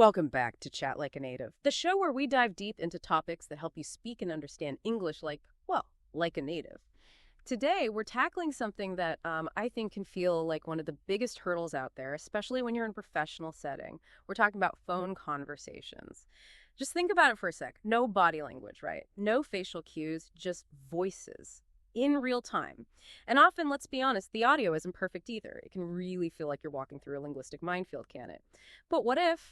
Welcome back to Chat Like a Native, the show where we dive deep into topics that help you speak and understand English like, well, like a native. Today, we're tackling something that I think can feel like one of the biggest hurdles out there, especially when you're in a professional setting. We're talking about phone conversations. Just think about it for a sec. No body language, right? No facial cues, just voices in real time. And often, let's be honest, the audio isn't perfect either. It can really feel like you're walking through a linguistic minefield, can it? But what if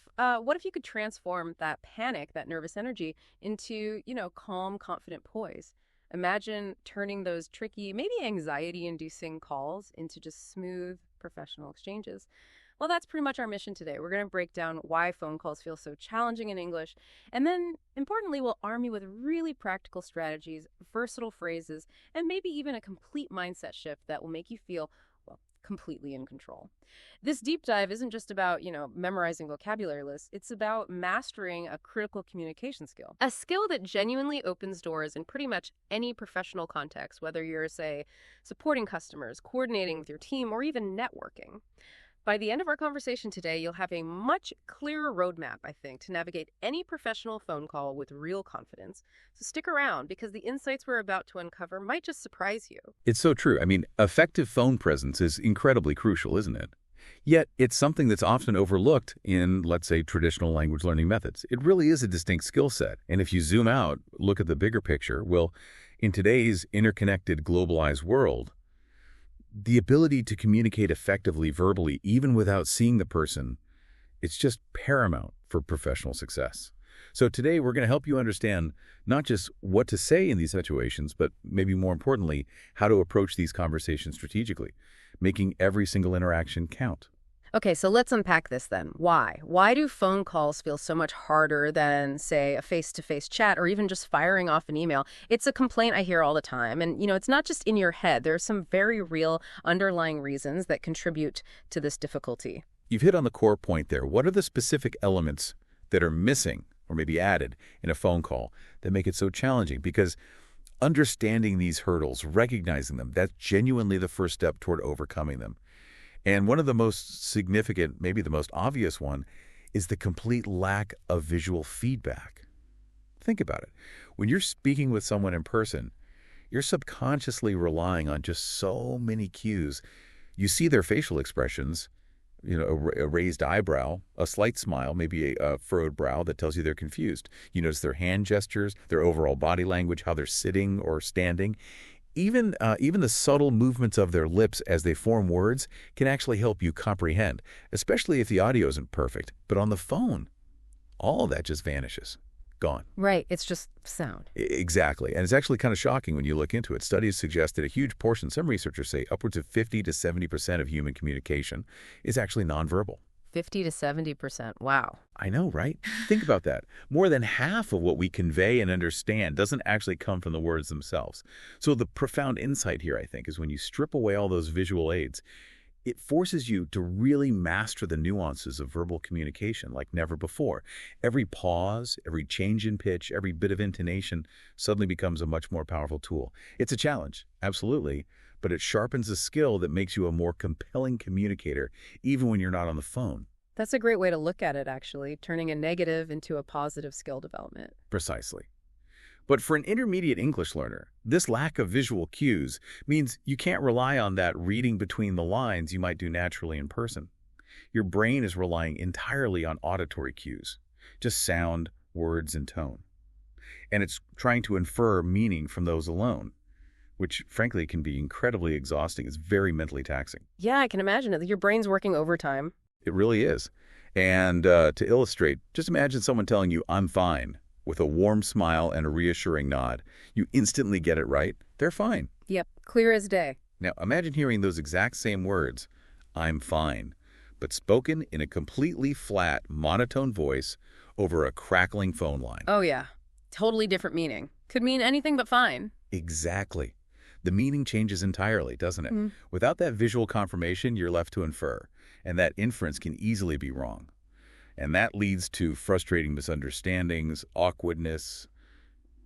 you could transform that panic, that nervous energy into, calm, confident poise? Imagine turning those tricky, maybe anxiety-inducing calls into just smooth, professional exchanges. Well, that's pretty much our mission today. We're going to break down why phone calls feel so challenging in English. And then, importantly, we'll arm you with really practical strategies, versatile phrases, and maybe even a complete mindset shift that will make you feel, well, completely in control. This deep dive isn't just about, memorizing vocabulary lists. It's about mastering a critical communication skill, a skill that genuinely opens doors in pretty much any professional context, whether you're, say, supporting customers, coordinating with your team, or even networking. By the end of our conversation today, you'll have a much clearer roadmap, I think, to navigate any professional phone call with real confidence. So stick around, because the insights we're about to uncover might just surprise you. It's so true. I mean, effective phone presence is incredibly crucial, isn't it? Yet, it's something that's often overlooked in, let's say, traditional language learning methods. It really is a distinct skill set. And if you zoom out, look at the bigger picture, well, in today's interconnected, globalized world, the ability to communicate effectively verbally, even without seeing the person, it's just paramount for professional success. So today, we're going to help you understand not just what to say in these situations, but maybe more importantly, how to approach these conversations strategically, making every single interaction count. Okay, so let's unpack this then. Why? Why do phone calls feel so much harder than, say, a face-to-face chat or even just firing off an email? It's a complaint I hear all the time. And, it's not just in your head. There are some very real underlying reasons that contribute to this difficulty. You've hit on the core point there. What are the specific elements that are missing or maybe added in a phone call that make it so challenging? Because understanding these hurdles, recognizing them, that's genuinely the first step toward overcoming them. And one of the most significant, maybe the most obvious one, is the complete lack of visual feedback. Think about it. When you're speaking with someone in person, you're subconsciously relying on just so many cues. You see their facial expressions, a raised eyebrow, a slight smile, maybe a furrowed brow that tells you they're confused. You notice their hand gestures, their overall body language, how they're sitting or standing. Even the subtle movements of their lips as they form words can actually help you comprehend, especially if the audio isn't perfect. But on the phone, all of that just vanishes. Gone. Right. It's just sound. Exactly. And it's actually kind of shocking when you look into it. Studies suggest that a huge portion, some researchers say upwards of 50 to 70% of human communication is actually nonverbal. 50 to 70%. Wow. I know, right? Think about that. More than half of what we convey and understand doesn't actually come from the words themselves. So the profound insight here, I think, is when you strip away all those visual aids, it forces you to really master the nuances of verbal communication like never before. Every pause, every change in pitch, every bit of intonation suddenly becomes a much more powerful tool. It's a challenge, absolutely, but it sharpens a skill that makes you a more compelling communicator, even when you're not on the phone. That's a great way to look at it, actually, turning a negative into a positive skill development. Precisely. But for an intermediate English learner, this lack of visual cues means you can't rely on that reading between the lines you might do naturally in person. Your brain is relying entirely on auditory cues, just sound, words, and tone. And it's trying to infer meaning from those alone, which frankly can be incredibly exhausting. It's very mentally taxing. Yeah, I can imagine it. Your brain's working overtime. It really is. And to illustrate, just imagine someone telling you, "I'm fine," with a warm smile and a reassuring nod. You instantly get it right. They're fine. Yep, clear as day. Now, imagine hearing those exact same words, "I'm fine," but spoken in a completely flat, monotone voice over a crackling phone line. Oh, yeah. Totally different meaning. Could mean anything but fine. Exactly. The meaning changes entirely, doesn't it? Without that visual confirmation, you're left to infer, and that inference can easily be wrong. And that leads to frustrating misunderstandings, awkwardness,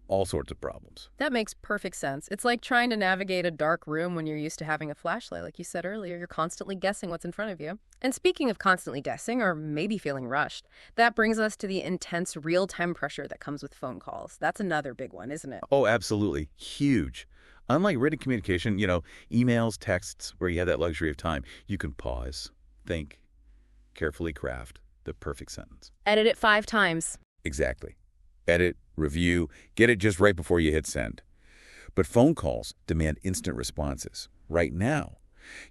all sorts of problems. That makes perfect sense. It's like trying to navigate a dark room when you're used to having a flashlight. Like you said earlier, you're constantly guessing what's in front of you. And speaking of constantly guessing or maybe feeling rushed, that brings us to the intense real-time pressure that comes with phone calls. That's another big one, isn't it? Oh, absolutely. Huge. Unlike written communication, emails, texts, where you have that luxury of time, you can pause, think, carefully craft the perfect sentence. Edit it 5 times. Exactly. Edit, review, get it just right before you hit send. But phone calls demand instant responses. Right now,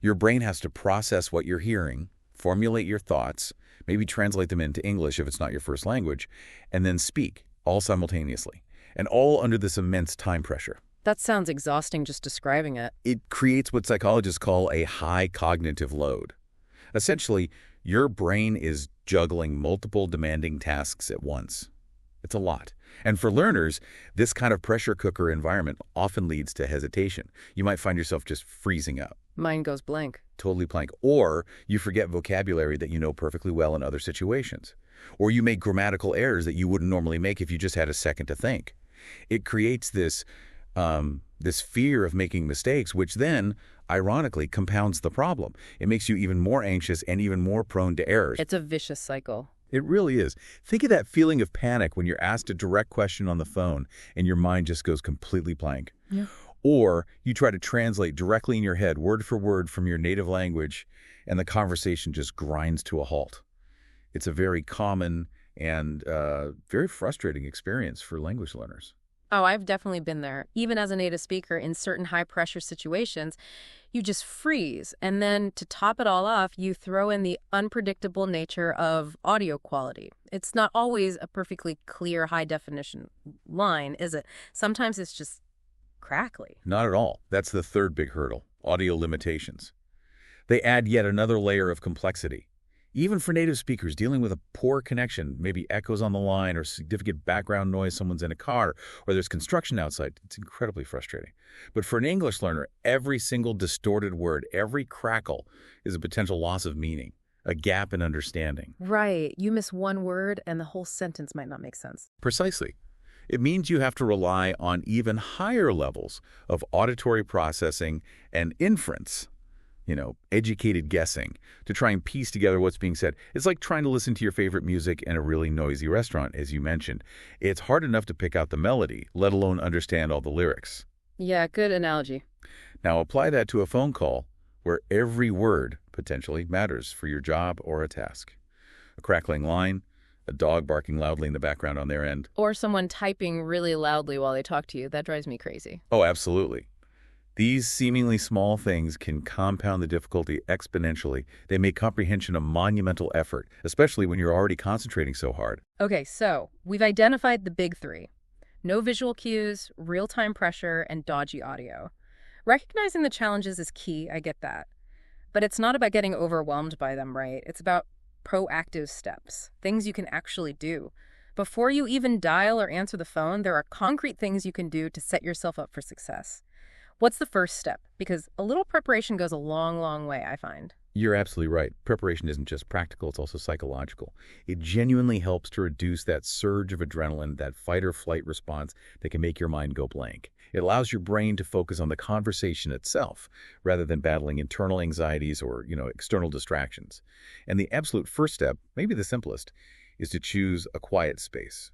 your brain has to process what you're hearing, formulate your thoughts, maybe translate them into English if it's not your first language, and then speak, all simultaneously, and all under this immense time pressure. That sounds exhausting just describing it. It creates what psychologists call a high cognitive load. Essentially, your brain is juggling multiple demanding tasks at once. It's a lot. And for learners, this kind of pressure cooker environment often leads to hesitation. You might find yourself just freezing up. Mine goes blank. Totally blank. Or you forget vocabulary that you know perfectly well in other situations. Or you make grammatical errors that you wouldn't normally make if you just had a second to think. It creates this fear of making mistakes, which then, ironically, compounds the problem. It makes you even more anxious and even more prone to errors. It's a vicious cycle. It really is. Think of that feeling of panic when you're asked a direct question on the phone and your mind just goes completely blank. Yeah. Or you try to translate directly in your head, word for word from your native language, and the conversation just grinds to a halt. It's a very common and very frustrating experience for language learners. Oh, I've definitely been there. Even as a native speaker, in certain high-pressure situations, you just freeze. And then to top it all off, you throw in the unpredictable nature of audio quality. It's not always a perfectly clear, high-definition line, is it? Sometimes it's just crackly. Not at all. That's the third big hurdle, audio limitations. They add yet another layer of complexity. Even for native speakers, dealing with a poor connection, maybe echoes on the line or significant background noise, someone's in a car, or there's construction outside, it's incredibly frustrating. But for an English learner, every single distorted word, every crackle is a potential loss of meaning, a gap in understanding. Right. You miss one word and the whole sentence might not make sense. Precisely. It means you have to rely on even higher levels of auditory processing and inference, educated guessing, to try and piece together what's being said. It's like trying to listen to your favorite music in a really noisy restaurant, as you mentioned. It's hard enough to pick out the melody, let alone understand all the lyrics. Yeah, good analogy. Now apply that to a phone call where every word potentially matters for your job or a task. A crackling line, a dog barking loudly in the background on their end. Or someone typing really loudly while they talk to you. That drives me crazy. Oh, absolutely. These seemingly small things can compound the difficulty exponentially. They make comprehension a monumental effort, especially when you're already concentrating so hard. Okay, so we've identified the big 3. No visual cues, real-time pressure, and dodgy audio. Recognizing the challenges is key, I get that. But it's not about getting overwhelmed by them, right? It's about proactive steps, things you can actually do. Before you even dial or answer the phone, there are concrete things you can do to set yourself up for success. What's the first step? Because a little preparation goes a long, long way, I find. You're absolutely right. Preparation isn't just practical, it's also psychological. It genuinely helps to reduce that surge of adrenaline, that fight or flight response that can make your mind go blank. It allows your brain to focus on the conversation itself rather than battling internal anxieties or, external distractions. And the absolute first step, maybe the simplest, is to choose a quiet space.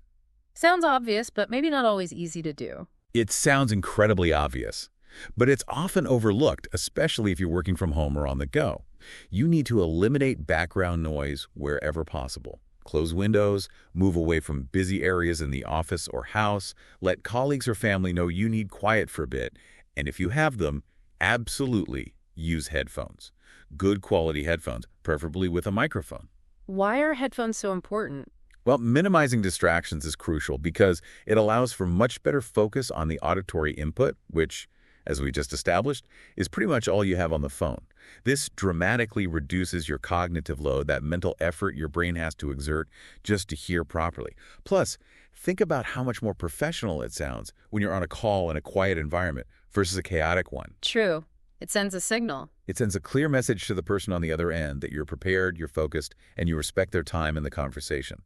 Sounds obvious, but maybe not always easy to do. It sounds incredibly obvious, but it's often overlooked, especially if you're working from home or on the go. You need to eliminate background noise wherever possible. Close windows, move away from busy areas in the office or house, let colleagues or family know you need quiet for a bit, and if you have them, absolutely use headphones. Good quality headphones, preferably with a microphone. Why are headphones so important? Well, minimizing distractions is crucial because it allows for much better focus on the auditory input, which, as we just established, is pretty much all you have on the phone. This dramatically reduces your cognitive load, that mental effort your brain has to exert just to hear properly. Plus, think about how much more professional it sounds when you're on a call in a quiet environment versus a chaotic one. True. It sends a signal. It sends a clear message to the person on the other end that you're prepared, you're focused, and you respect their time in the conversation.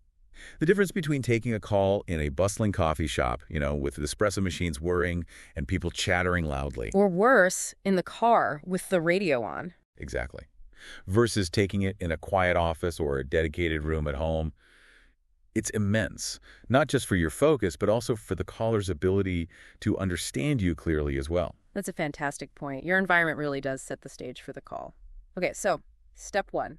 The difference between taking a call in a bustling coffee shop, with espresso machines whirring and people chattering loudly. Or worse, in the car with the radio on. Exactly. Versus taking it in a quiet office or a dedicated room at home. It's immense, not just for your focus, but also for the caller's ability to understand you clearly as well. That's a fantastic point. Your environment really does set the stage for the call. Okay, so step 1.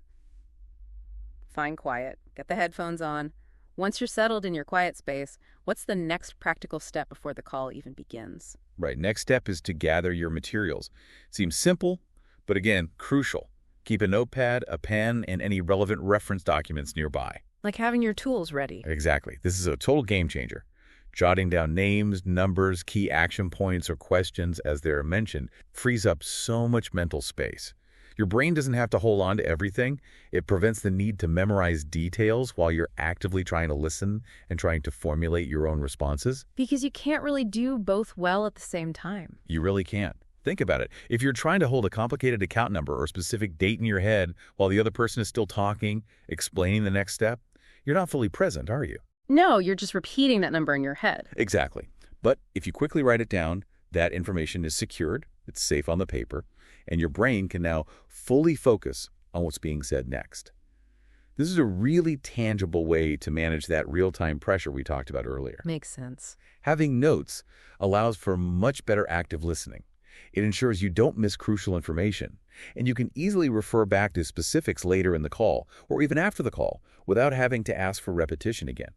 Find quiet. Get the headphones on. Once you're settled in your quiet space, what's the next practical step before the call even begins? Right. Next step is to gather your materials. Seems simple, but again, crucial. Keep a notepad, a pen, and any relevant reference documents nearby. Like having your tools ready. Exactly. This is a total game changer. Jotting down names, numbers, key action points, or questions as they're mentioned frees up so much mental space. Your brain doesn't have to hold on to everything. It prevents the need to memorize details while you're actively trying to listen and trying to formulate your own responses. Because you can't really do both well at the same time. You really can't. Think about it. If you're trying to hold a complicated account number or specific date in your head while the other person is still talking, explaining the next step, you're not fully present, are you? No, you're just repeating that number in your head. Exactly. But if you quickly write it down, that information is secured, it's safe on the paper, and your brain can now fully focus on what's being said next. This is a really tangible way to manage that real-time pressure we talked about earlier. Makes sense. Having notes allows for much better active listening. It ensures you don't miss crucial information, and you can easily refer back to specifics later in the call or even after the call without having to ask for repetition again.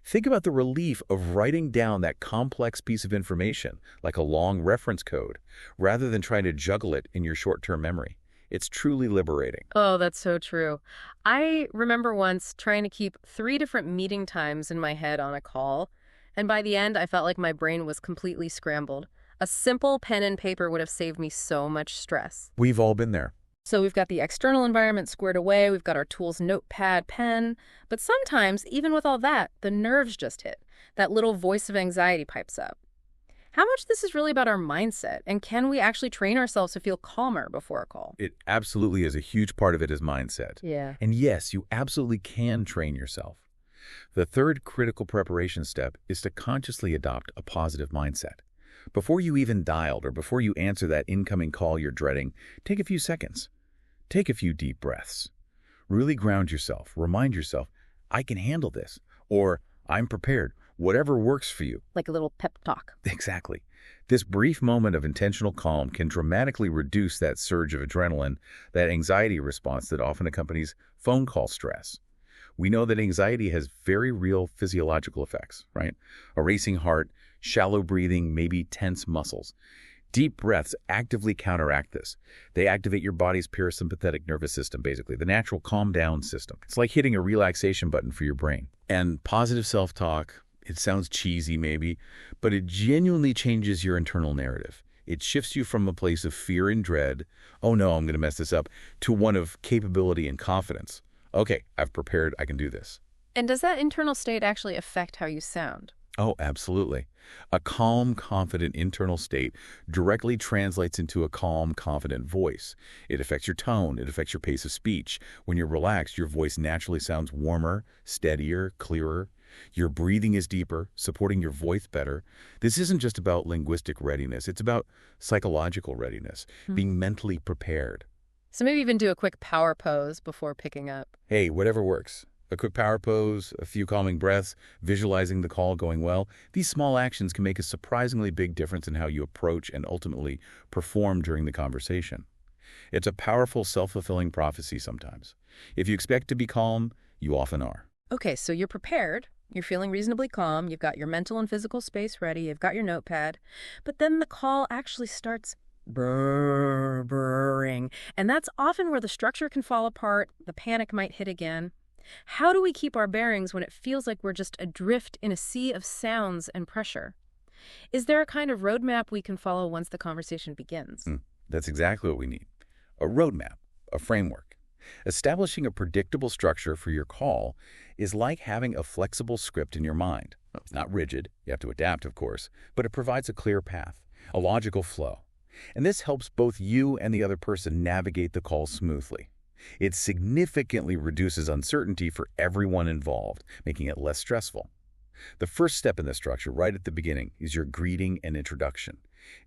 Think about the relief of writing down that complex piece of information, like a long reference code, rather than trying to juggle it in your short-term memory. It's truly liberating. Oh, that's so true. I remember once trying to keep 3 different meeting times in my head on a call, and by the end, I felt like my brain was completely scrambled. A simple pen and paper would have saved me so much stress. We've all been there. So we've got the external environment squared away, we've got our tools, notepad, pen, but sometimes, even with all that, the nerves just hit. That little voice of anxiety pipes up. How much this is really about our mindset, and can we actually train ourselves to feel calmer before a call? It absolutely is. A huge part of it is mindset. Yeah. And yes, you absolutely can train yourself. The third critical preparation step is to consciously adopt a positive mindset. Before you even dialed or before you answer that incoming call you're dreading, take a few seconds. Take a few deep breaths. Really ground yourself. Remind yourself, I can handle this, or I'm prepared, whatever works for you. Like a little pep talk. Exactly. This brief moment of intentional calm can dramatically reduce that surge of adrenaline, that anxiety response that often accompanies phone call stress. We know that anxiety has very real physiological effects, right? A racing heart, shallow breathing, maybe tense muscles. Deep breaths actively counteract this. They activate your body's parasympathetic nervous system, basically, the natural calm-down system. It's like hitting a relaxation button for your brain. And positive self-talk, it sounds cheesy maybe, but it genuinely changes your internal narrative. It shifts you from a place of fear and dread, oh no, I'm going to mess this up, to one of capability and confidence. Okay, I've prepared, I can do this. And does that internal state actually affect how you sound? Oh, absolutely. A calm, confident internal state directly translates into a calm, confident voice. It affects your tone. It affects your pace of speech. When you're relaxed, your voice naturally sounds warmer, steadier, clearer. Your breathing is deeper, supporting your voice better. This isn't just about linguistic readiness. It's about psychological readiness, being mentally prepared. So maybe even do a quick power pose before picking up. Hey, whatever works. A quick power pose, a few calming breaths, visualizing the call going well. These small actions can make a surprisingly big difference in how you approach and ultimately perform during the conversation. It's a powerful, self-fulfilling prophecy sometimes. If you expect to be calm, you often are. Okay, so you're prepared. You're feeling reasonably calm. You've got your mental and physical space ready. You've got your notepad. But then the call actually starts brrring. And that's often where the structure can fall apart. The panic might hit again. How do we keep our bearings when it feels like we're just adrift in a sea of sounds and pressure? Is there a kind of roadmap we can follow once the conversation begins? That's exactly what we need. A roadmap, a framework. Establishing a predictable structure for your call is like having a flexible script in your mind. It's not rigid, you have to adapt, of course, but it provides a clear path, a logical flow. And this helps both you and the other person navigate the call smoothly. It significantly reduces uncertainty for everyone involved, making it less stressful. The first step in this structure, right at the beginning, is your greeting and introduction.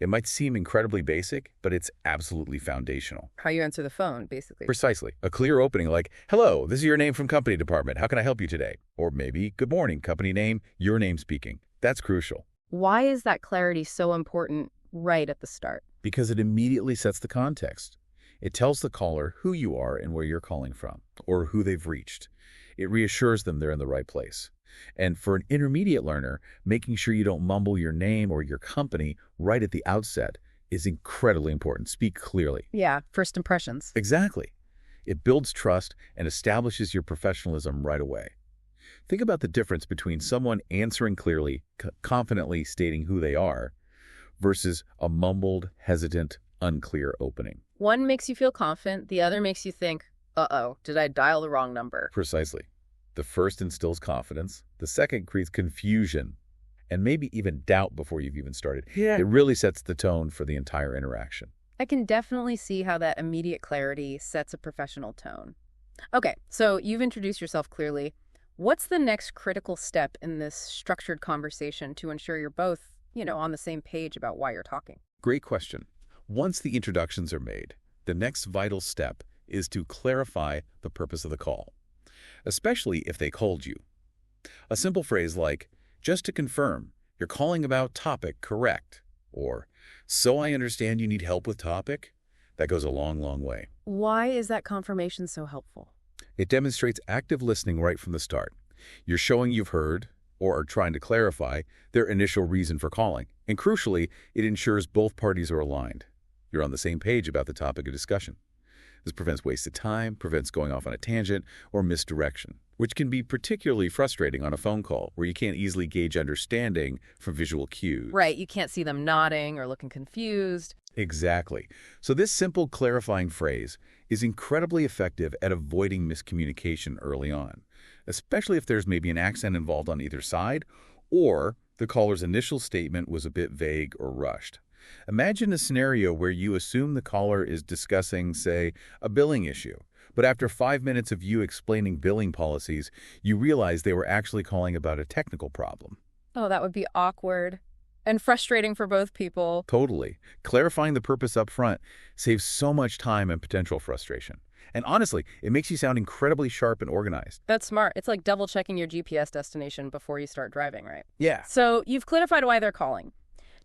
It might seem incredibly basic, but it's absolutely foundational. How you answer the phone, basically. Precisely. A clear opening like, "Hello, this is your name from company department. How can I help you today?" Or maybe, "Good morning, company name, your name speaking." That's crucial Why is that clarity so important right at the start? because it immediately sets the context. It tells the caller who you are and where you're calling from, or who they've reached. It reassures them they're in the right place. And for an intermediate learner, making sure you don't mumble your name or your company right at the outset is incredibly important. Speak clearly. Yeah, first impressions. Exactly. It builds trust and establishes your professionalism right away. Think about the difference between someone answering clearly, confidently stating who they are, versus a mumbled, hesitant, unclear opening. One makes you feel confident, the other makes you think, uh-oh, did I dial the wrong number? Precisely. The first instills confidence. The second creates confusion and maybe even doubt before you've even started. Yeah. It really sets the tone for the entire interaction. I can definitely see how that immediate clarity sets a professional tone. Okay, so you've introduced yourself clearly. What's the next critical step in this structured conversation to ensure you're both, on the same page about why you're talking? Great question. Once the introductions are made, the next vital step is to clarify the purpose of the call, especially if they called you. A simple phrase like, "Just to confirm, you're calling about topic, correct?" Or, "So I understand you need help with topic?" That goes a long, long way. Why is that confirmation so helpful? It demonstrates active listening right from the start. You're showing you've heard, or are trying to clarify, their initial reason for calling. And crucially, it ensures both parties are aligned. You're on the same page about the topic of discussion. This prevents wasted time, prevents going off on a tangent, or misdirection, which can be particularly frustrating on a phone call where you can't easily gauge understanding from visual cues. Right, you can't see them nodding or looking confused. Exactly. So this simple clarifying phrase is incredibly effective at avoiding miscommunication early on, especially if there's maybe an accent involved on either side or the caller's initial statement was a bit vague or rushed. Imagine a scenario where you assume the caller is discussing, say, a billing issue, but after 5 minutes of you explaining billing policies, you realize they were actually calling about a technical problem. Oh, that would be awkward and frustrating for both people. Totally. Clarifying the purpose up front saves so much time and potential frustration. And honestly, it makes you sound incredibly sharp and organized. That's smart. It's like double checking your GPS destination before you start driving, right? Yeah. So you've clarified why they're calling.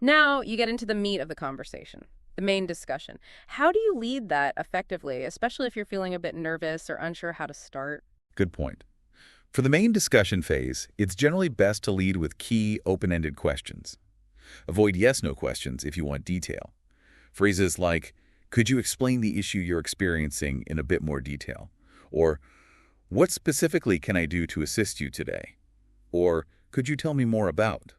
Now you get into the meat of the conversation, the main discussion. How do you lead that effectively, especially if you're feeling a bit nervous or unsure how to start? Good point. For the main discussion phase, it's generally best to lead with key, open-ended questions. Avoid yes-no questions if you want detail. Phrases like, "Could you explain the issue you're experiencing in a bit more detail?" Or, "What specifically can I do to assist you today?" Or, "Could you tell me more about?"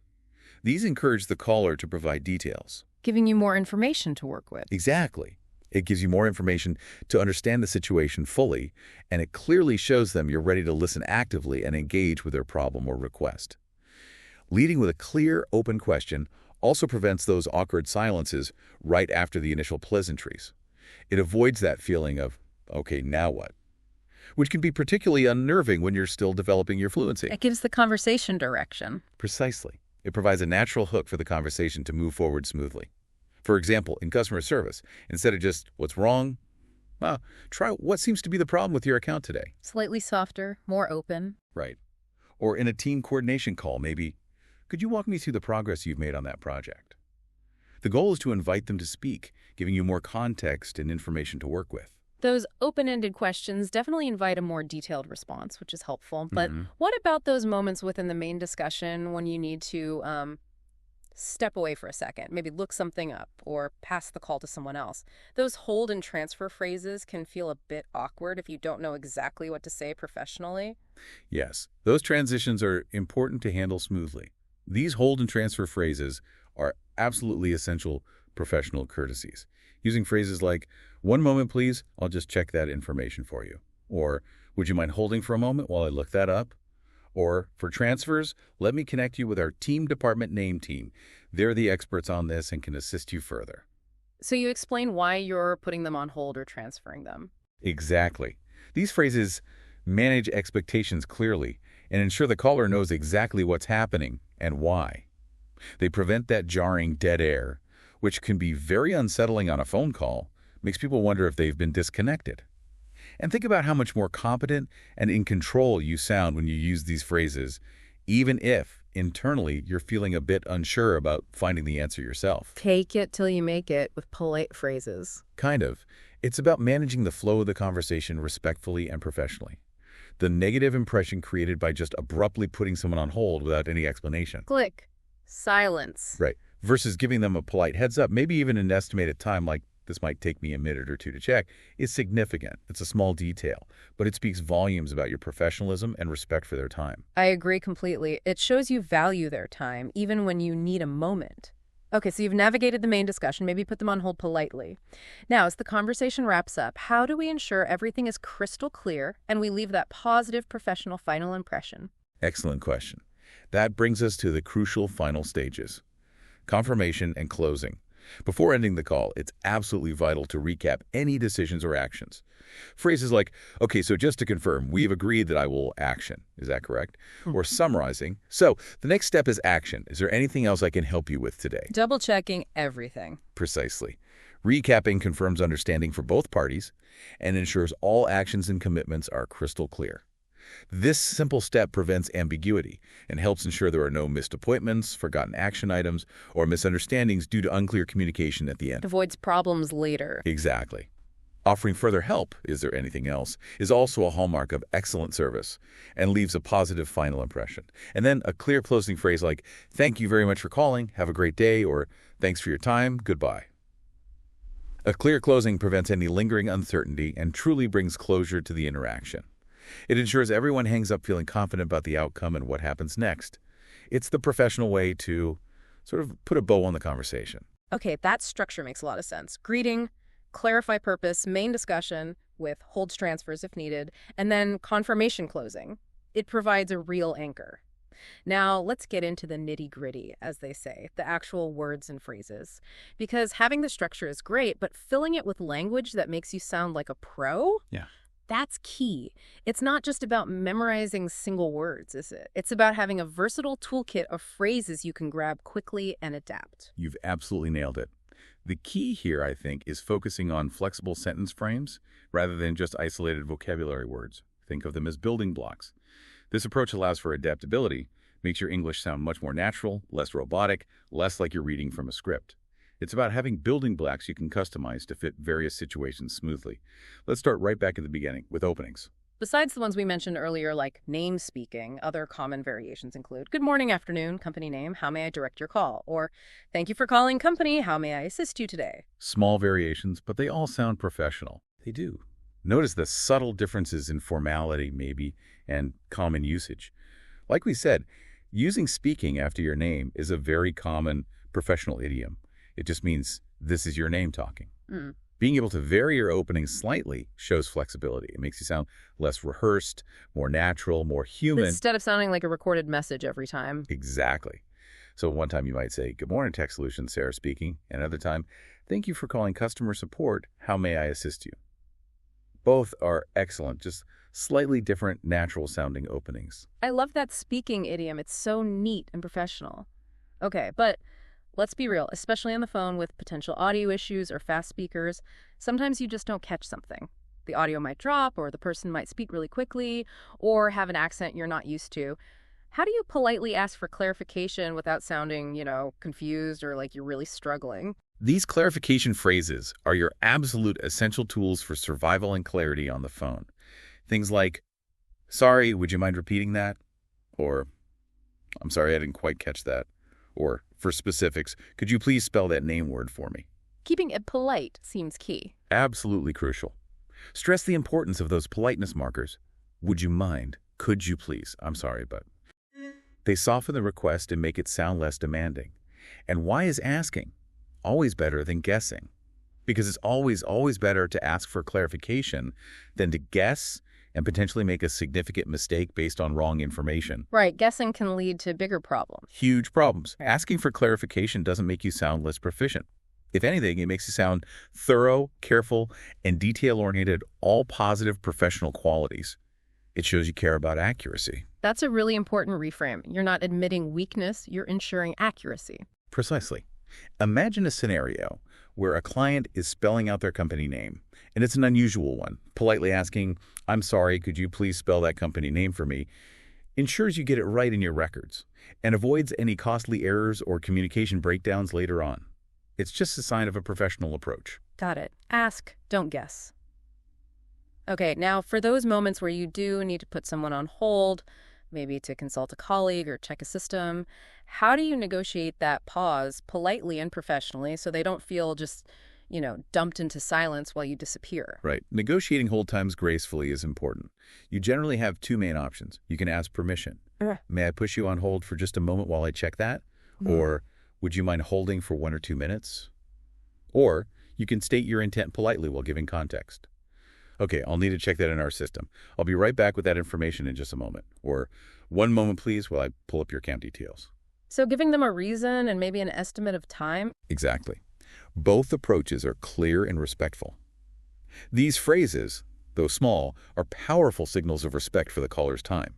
These encourage the caller to provide details. Giving you more information to work with. Exactly. It gives you more information to understand the situation fully, and it clearly shows them you're ready to listen actively and engage with their problem or request. Leading with a clear, open question also prevents those awkward silences right after the initial pleasantries. It avoids that feeling of, "Okay, now what?" which can be particularly unnerving when you're still developing your fluency. It gives the conversation direction. Precisely. It provides a natural hook for the conversation to move forward smoothly. For example, in customer service, instead of just, "What's wrong?" Try, "What seems to be the problem with your account today?" Slightly softer, more open. Right. Or in a team coordination call, maybe, "Could you walk me through the progress you've made on that project?" The goal is to invite them to speak, giving you more context and information to work with. Those open-ended questions definitely invite a more detailed response, which is helpful. But Mm-hmm. what about those moments within the main discussion when you need to step away for a second, maybe look something up or pass the call to someone else? Those hold and transfer phrases can feel a bit awkward if you don't know exactly what to say professionally. Yes, those transitions are important to handle smoothly. These hold and transfer phrases are absolutely essential professional courtesies. Using phrases like, "One moment, please, I'll just check that information for you." Or, "Would you mind holding for a moment while I look that up?" Or, "For transfers, let me connect you with our team department name team. They're the experts on this and can assist you further." So you explain why you're putting them on hold or transferring them. Exactly. These phrases manage expectations clearly and ensure the caller knows exactly what's happening and why. They prevent that jarring dead air, which can be very unsettling on a phone call, makes people wonder if they've been disconnected. And think about how much more competent and in control you sound when you use these phrases, even if, internally, you're feeling a bit unsure about finding the answer yourself. Take it till you make it with polite phrases. Kind of. It's about managing the flow of the conversation respectfully and professionally. The negative impression created by just abruptly putting someone on hold without any explanation. Click. Silence. Right. Versus giving them a polite heads up, maybe even an estimated time like this might take me a minute or two to check, is significant. It's a small detail, but it speaks volumes about your professionalism and respect for their time. I agree completely. It shows you value their time, even when you need a moment. Okay, so you've navigated the main discussion, maybe put them on hold politely. Now, as the conversation wraps up, how do we ensure everything is crystal clear and we leave that positive professional final impression? Excellent question. That brings us to the crucial final stages: confirmation and closing. Before ending the call, it's absolutely vital to recap any decisions or actions. Phrases like, okay, so just to confirm, we've agreed that I will action. Is that correct? Or summarizing, so the next step is action. Is there anything else I can help you with today? Double-checking everything. Precisely. Recapping confirms understanding for both parties and ensures all actions and commitments are crystal clear. This simple step prevents ambiguity and helps ensure there are no missed appointments, forgotten action items, or misunderstandings due to unclear communication at the end. Avoids problems later. Exactly. Offering further help, is there anything else, is also a hallmark of excellent service and leaves a positive final impression. And then a clear closing phrase like, thank you very much for calling, have a great day, or thanks for your time, goodbye. A clear closing prevents any lingering uncertainty and truly brings closure to the interaction. It ensures everyone hangs up feeling confident about the outcome and what happens next. It's the professional way to sort of put a bow on the conversation. Okay, that structure makes a lot of sense. Greeting, clarify purpose, main discussion with holds transfers if needed, and then confirmation closing. It provides a real anchor. Now, let's get into the nitty-gritty, as they say, the actual words and phrases. Because having the structure is great, but filling it with language that makes you sound like a pro? Yeah. That's key. It's not just about memorizing single words, is it? It's about having a versatile toolkit of phrases you can grab quickly and adapt. You've absolutely nailed it. The key here, I think, is focusing on flexible sentence frames rather than just isolated vocabulary words. Think of them as building blocks. This approach allows for adaptability, makes your English sound much more natural, less robotic, less like you're reading from a script. It's about having building blocks you can customize to fit various situations smoothly. Let's start right back at the beginning with openings. Besides the ones we mentioned earlier, like name speaking, other common variations include good morning, afternoon, company name, how may I direct your call? Or thank you for calling company, how may I assist you today? Small variations, but they all sound professional. They do. Notice the subtle differences in formality, maybe, and common usage. Like we said, using speaking after your name is a very common professional idiom. It just means this is your name talking. Being able to vary your opening slightly shows flexibility. It makes you sound less rehearsed, more natural, more human. Instead of sounding like a recorded message every time. Exactly. So one time you might say, good morning, Tech Solutions, Sarah speaking. Another time, thank you for calling customer support. How may I assist you? Both are excellent, just slightly different, natural-sounding openings. I love that speaking idiom. It's so neat and professional. Okay, but let's be real, especially on the phone with potential audio issues or fast speakers, sometimes you just don't catch something. The audio might drop, or the person might speak really quickly, or have an accent you're not used to. How do you politely ask for clarification without sounding, confused or like you're really struggling? These clarification phrases are your absolute essential tools for survival and clarity on the phone. Things like, sorry, would you mind repeating that? Or, I'm sorry, I didn't quite catch that. Or, for specifics, could you please spell that name word for me? Keeping it polite seems key. Absolutely crucial. Stress the importance of those politeness markers. Would you mind? Could you please? I'm sorry, but... They soften the request and make it sound less demanding. And why is asking always better than guessing? Because it's always better to ask for clarification than to guess and potentially make a significant mistake based on wrong information. Right, guessing can lead to bigger problems. Huge problems. Asking for clarification doesn't make you sound less proficient. If anything, it makes you sound thorough, careful, and detail-oriented, all positive professional qualities. It shows you care about accuracy. That's a really important reframe. You're not admitting weakness, you're ensuring accuracy. Precisely. Imagine a scenario where a client is spelling out their company name, and it's an unusual one. Politely asking, "I'm sorry, could you please spell that company name for me?" ensures you get it right in your records and avoids any costly errors or communication breakdowns later on. It's just a sign of a professional approach. Got it. Ask, don't guess. Okay, now for those moments where you do need to put someone on hold, maybe to consult a colleague or check a system, how do you negotiate that pause politely and professionally so they don't feel just, dumped into silence while you disappear? Right. Negotiating hold times gracefully is important. You generally have two main options. You can ask permission. May I push you on hold for just a moment while I check that? Or would you mind holding for 1 or 2 minutes? Or you can state your intent politely while giving context. Okay, I'll need to check that in our system. I'll be right back with that information in just a moment. Or, one moment please while I pull up your account details. So giving them a reason and maybe an estimate of time? Exactly. Both approaches are clear and respectful. These phrases, though small, are powerful signals of respect for the caller's time.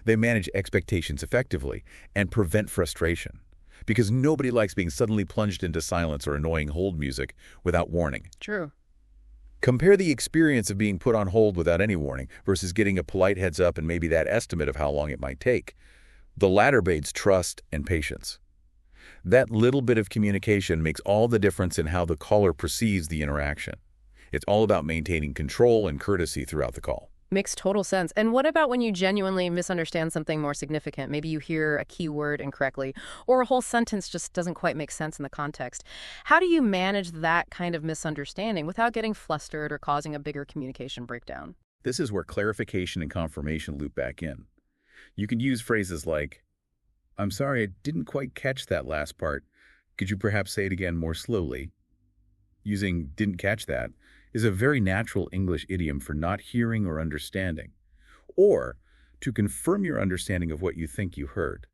They manage expectations effectively and prevent frustration, because nobody likes being suddenly plunged into silence or annoying hold music without warning. True. Compare the experience of being put on hold without any warning versus getting a polite heads up and maybe that estimate of how long it might take. The latter breeds trust and patience. That little bit of communication makes all the difference in how the caller perceives the interaction. It's all about maintaining control and courtesy throughout the call. Makes total sense. And what about when you genuinely misunderstand something more significant? Maybe you hear a key word incorrectly, or a whole sentence just doesn't quite make sense in the context. How do you manage that kind of misunderstanding without getting flustered or causing a bigger communication breakdown? This is where clarification and confirmation loop back in. You can use phrases like, "I'm sorry, I didn't quite catch that last part. Could you perhaps say it again more slowly?" Using "didn't catch that" is a very natural English idiom for not hearing or understanding, or to confirm your understanding of what you think you heard.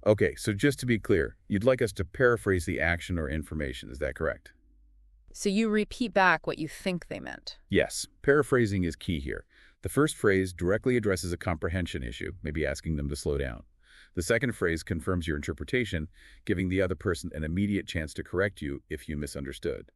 Okay, so just to be clear, you'd like us to paraphrase the action or information, is that correct? So you repeat back what you think they meant. Yes, paraphrasing is key here. The first phrase directly addresses a comprehension issue, maybe asking them to slow down. The second phrase confirms your interpretation, giving the other person an immediate chance to correct you if you misunderstood.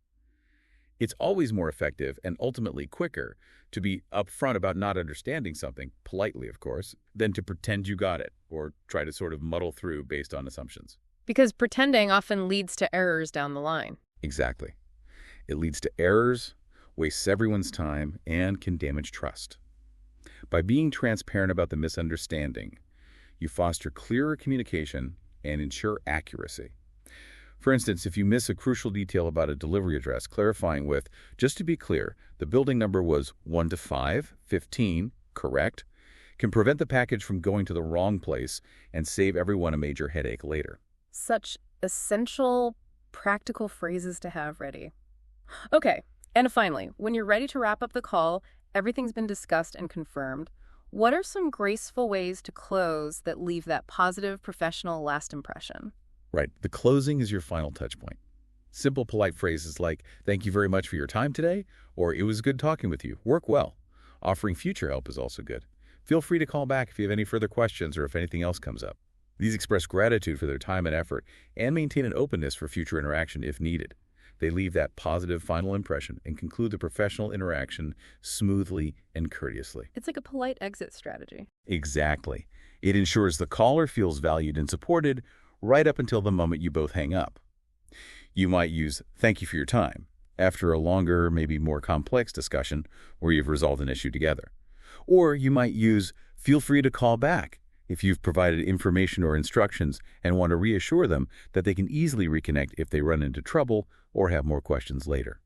It's always more effective and ultimately quicker to be upfront about not understanding something, politely of course, than to pretend you got it or try to sort of muddle through based on assumptions. Because pretending often leads to errors down the line. Exactly. It leads to errors, wastes everyone's time, and can damage trust. By being transparent about the misunderstanding, you foster clearer communication and ensure accuracy. For instance, if you miss a crucial detail about a delivery address, clarifying with, "Just to be clear, the building number was 1 to 5, 15, correct?" can prevent the package from going to the wrong place and save everyone a major headache later. Such essential, practical phrases to have ready. Okay, and finally, when you're ready to wrap up the call, everything's been discussed and confirmed. What are some graceful ways to close that leave that positive, professional last impression? Right. The closing is your final touch point. Simple, polite phrases like, "Thank you very much for your time today," or "It was good talking with you. Work well." Offering future help is also good. Feel free to call back if you have any further questions or if anything else comes up. These express gratitude for their time and effort and maintain an openness for future interaction if needed. They leave that positive final impression and conclude the professional interaction smoothly and courteously. It's like a polite exit strategy. Exactly. It ensures the caller feels valued and supported right up until the moment you both hang up. You might use "thank you for your time" after a longer, maybe more complex discussion where you've resolved an issue together. Or you might use "feel free to call back" if you've provided information or instructions and want to reassure them that they can easily reconnect if they run into trouble or have more questions later.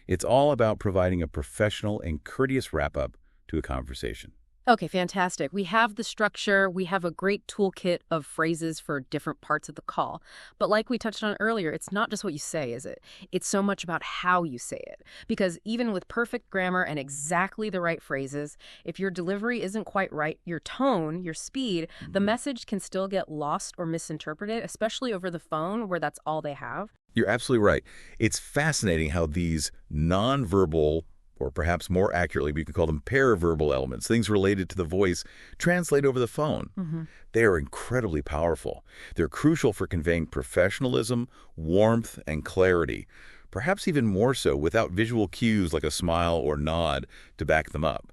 It's all about providing a professional and courteous wrap-up to a conversation. Okay, fantastic. We have the structure. We have a great toolkit of phrases for different parts of the call. But like we touched on earlier, it's not just what you say, is it? It's so much about how you say it. Because even with perfect grammar and exactly the right phrases, if your delivery isn't quite right, your tone, your speed, the message can still get lost or misinterpreted, especially over the phone where that's all they have. You're absolutely right. It's fascinating how these nonverbal, or perhaps more accurately, we could call them paraverbal elements, things related to the voice, translate over the phone. Hmm. They are incredibly powerful. They're crucial for conveying professionalism, warmth, and clarity, perhaps even more so without visual cues like a smile or nod to back them up.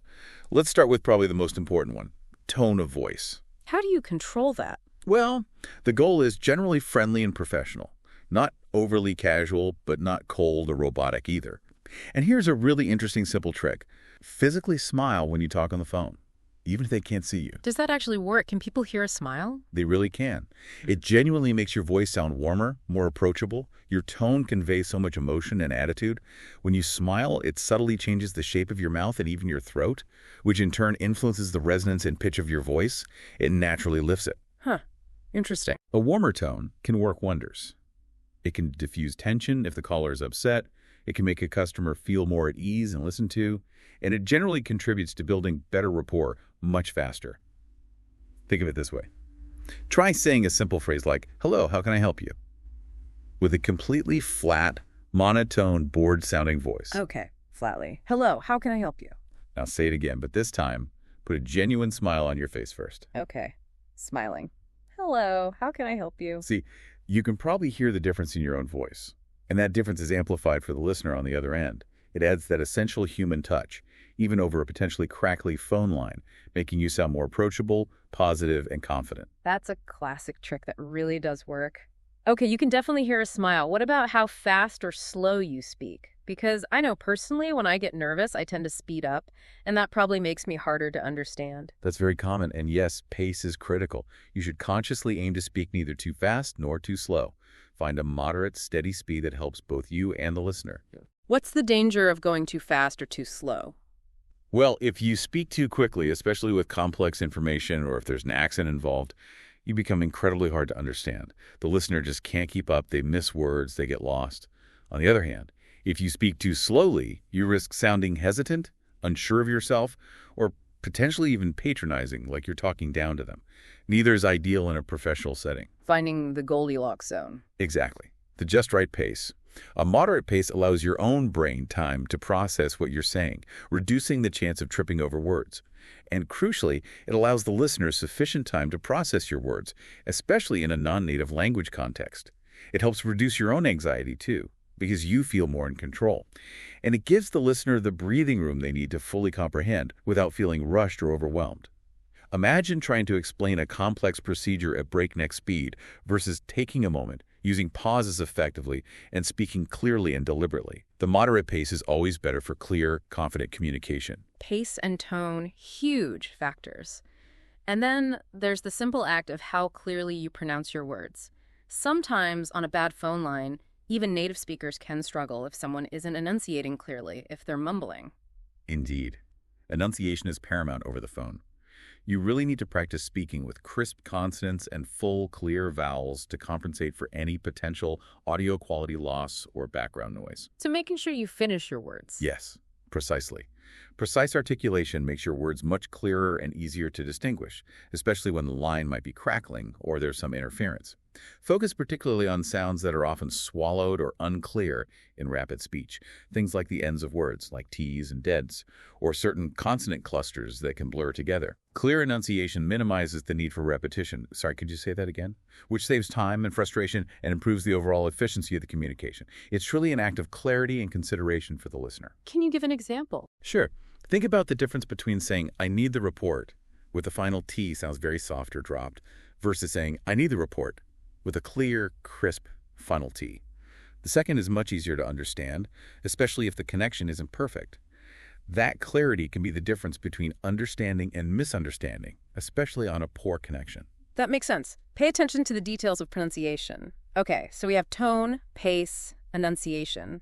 Let's start with probably the most important one, tone of voice. How do you control that? Well, the goal is generally friendly and professional, not overly casual, but not cold or robotic either. And here's a really interesting simple trick. Physically smile when you talk on the phone, even if they can't see you. Does that actually work? Can people hear a smile? They really can. It genuinely makes your voice sound warmer, more approachable. Your tone conveys so much emotion and attitude. When you smile, it subtly changes the shape of your mouth and even your throat, which in turn influences the resonance and pitch of your voice. It naturally lifts it. Huh. Interesting. A warmer tone can work wonders. It can diffuse tension if the caller is upset. It can make a customer feel more at ease and listened to. And it generally contributes to building better rapport much faster. Think of it this way. Try saying a simple phrase like, "Hello, how can I help you?" with a completely flat, monotone, bored-sounding voice. Okay, flatly. Hello, how can I help you? Now say it again, but this time, put a genuine smile on your face first. Okay, smiling. Hello, how can I help you? See, you can probably hear the difference in your own voice, and that difference is amplified for the listener on the other end. It adds that essential human touch, even over a potentially crackly phone line, making you sound more approachable, positive, and confident. That's a classic trick that really does work. Okay, you can definitely hear a smile. What about how fast or slow you speak? Because I know personally, when I get nervous, I tend to speed up, and that probably makes me harder to understand. That's very common, and yes, pace is critical. You should consciously aim to speak neither too fast nor too slow. Find a moderate, steady speed that helps both you and the listener. What's the danger of going too fast or too slow? Well, if you speak too quickly, especially with complex information or if there's an accent involved, you become incredibly hard to understand. The listener just can't keep up, they miss words, they get lost. On the other hand, if you speak too slowly, you risk sounding hesitant, unsure of yourself, or potentially even patronizing, like you're talking down to them. Neither is ideal in a professional setting. Finding the Goldilocks zone. Exactly. The just right pace. A moderate pace allows your own brain time to process what you're saying, reducing the chance of tripping over words. And crucially, it allows the listener sufficient time to process your words, especially in a non-native language context. It helps reduce your own anxiety, too, because you feel more in control. And it gives the listener the breathing room they need to fully comprehend without feeling rushed or overwhelmed. Imagine trying to explain a complex procedure at breakneck speed versus taking a moment, using pauses effectively, and speaking clearly and deliberately. The moderate pace is always better for clear, confident communication. Pace and tone, huge factors. And then there's the simple act of how clearly you pronounce your words. Sometimes on a bad phone line, even native speakers can struggle if someone isn't enunciating clearly, if they're mumbling. Indeed. Enunciation is paramount over the phone. You really need to practice speaking with crisp consonants and full, clear vowels to compensate for any potential audio quality loss or background noise. So making sure you finish your words. Yes, precisely. Precise articulation makes your words much clearer and easier to distinguish, especially when the line might be crackling or there's some interference. Focus particularly on sounds that are often swallowed or unclear in rapid speech, things like the ends of words, like T's and deads, or certain consonant clusters that can blur together. Clear enunciation minimizes the need for repetition. Sorry, could you say that again? Which saves time and frustration and improves the overall efficiency of the communication. It's truly an act of clarity and consideration for the listener. Can you give an example? Sure. Think about the difference between saying, "I need the report," with the final T sounds very soft or dropped, versus saying, "I need the report," with a clear, crisp final T. The second is much easier to understand, especially if the connection isn't perfect. That clarity can be the difference between understanding and misunderstanding, especially on a poor connection. That makes sense. Pay attention to the details of pronunciation. Okay, so we have tone, pace, enunciation.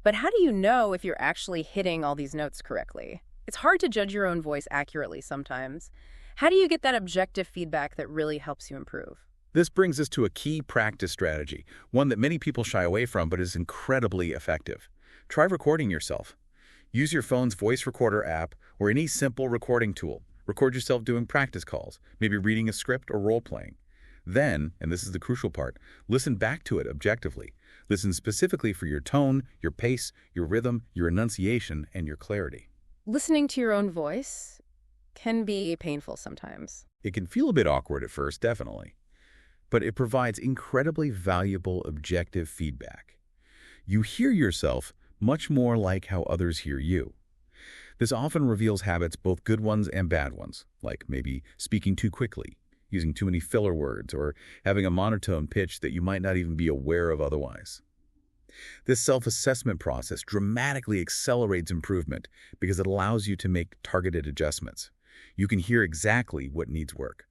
But how do you know if you're actually hitting all these notes correctly? It's hard to judge your own voice accurately sometimes. How do you get that objective feedback that really helps you improve? This brings us to a key practice strategy, one that many people shy away from but is incredibly effective. Try recording yourself. Use your phone's voice recorder app or any simple recording tool. Record yourself doing practice calls, maybe reading a script or role-playing. Then, and this is the crucial part, listen back to it objectively. Listen specifically for your tone, your pace, your rhythm, your enunciation, and your clarity. Listening to your own voice can be painful sometimes. It can feel a bit awkward at first, definitely, but it provides incredibly valuable objective feedback. You hear yourself much more like how others hear you. This often reveals habits, both good ones and bad ones, like maybe speaking too quickly, using too many filler words, or having a monotone pitch that you might not even be aware of otherwise. This self-assessment process dramatically accelerates improvement because it allows you to make targeted adjustments. You can hear exactly what needs work.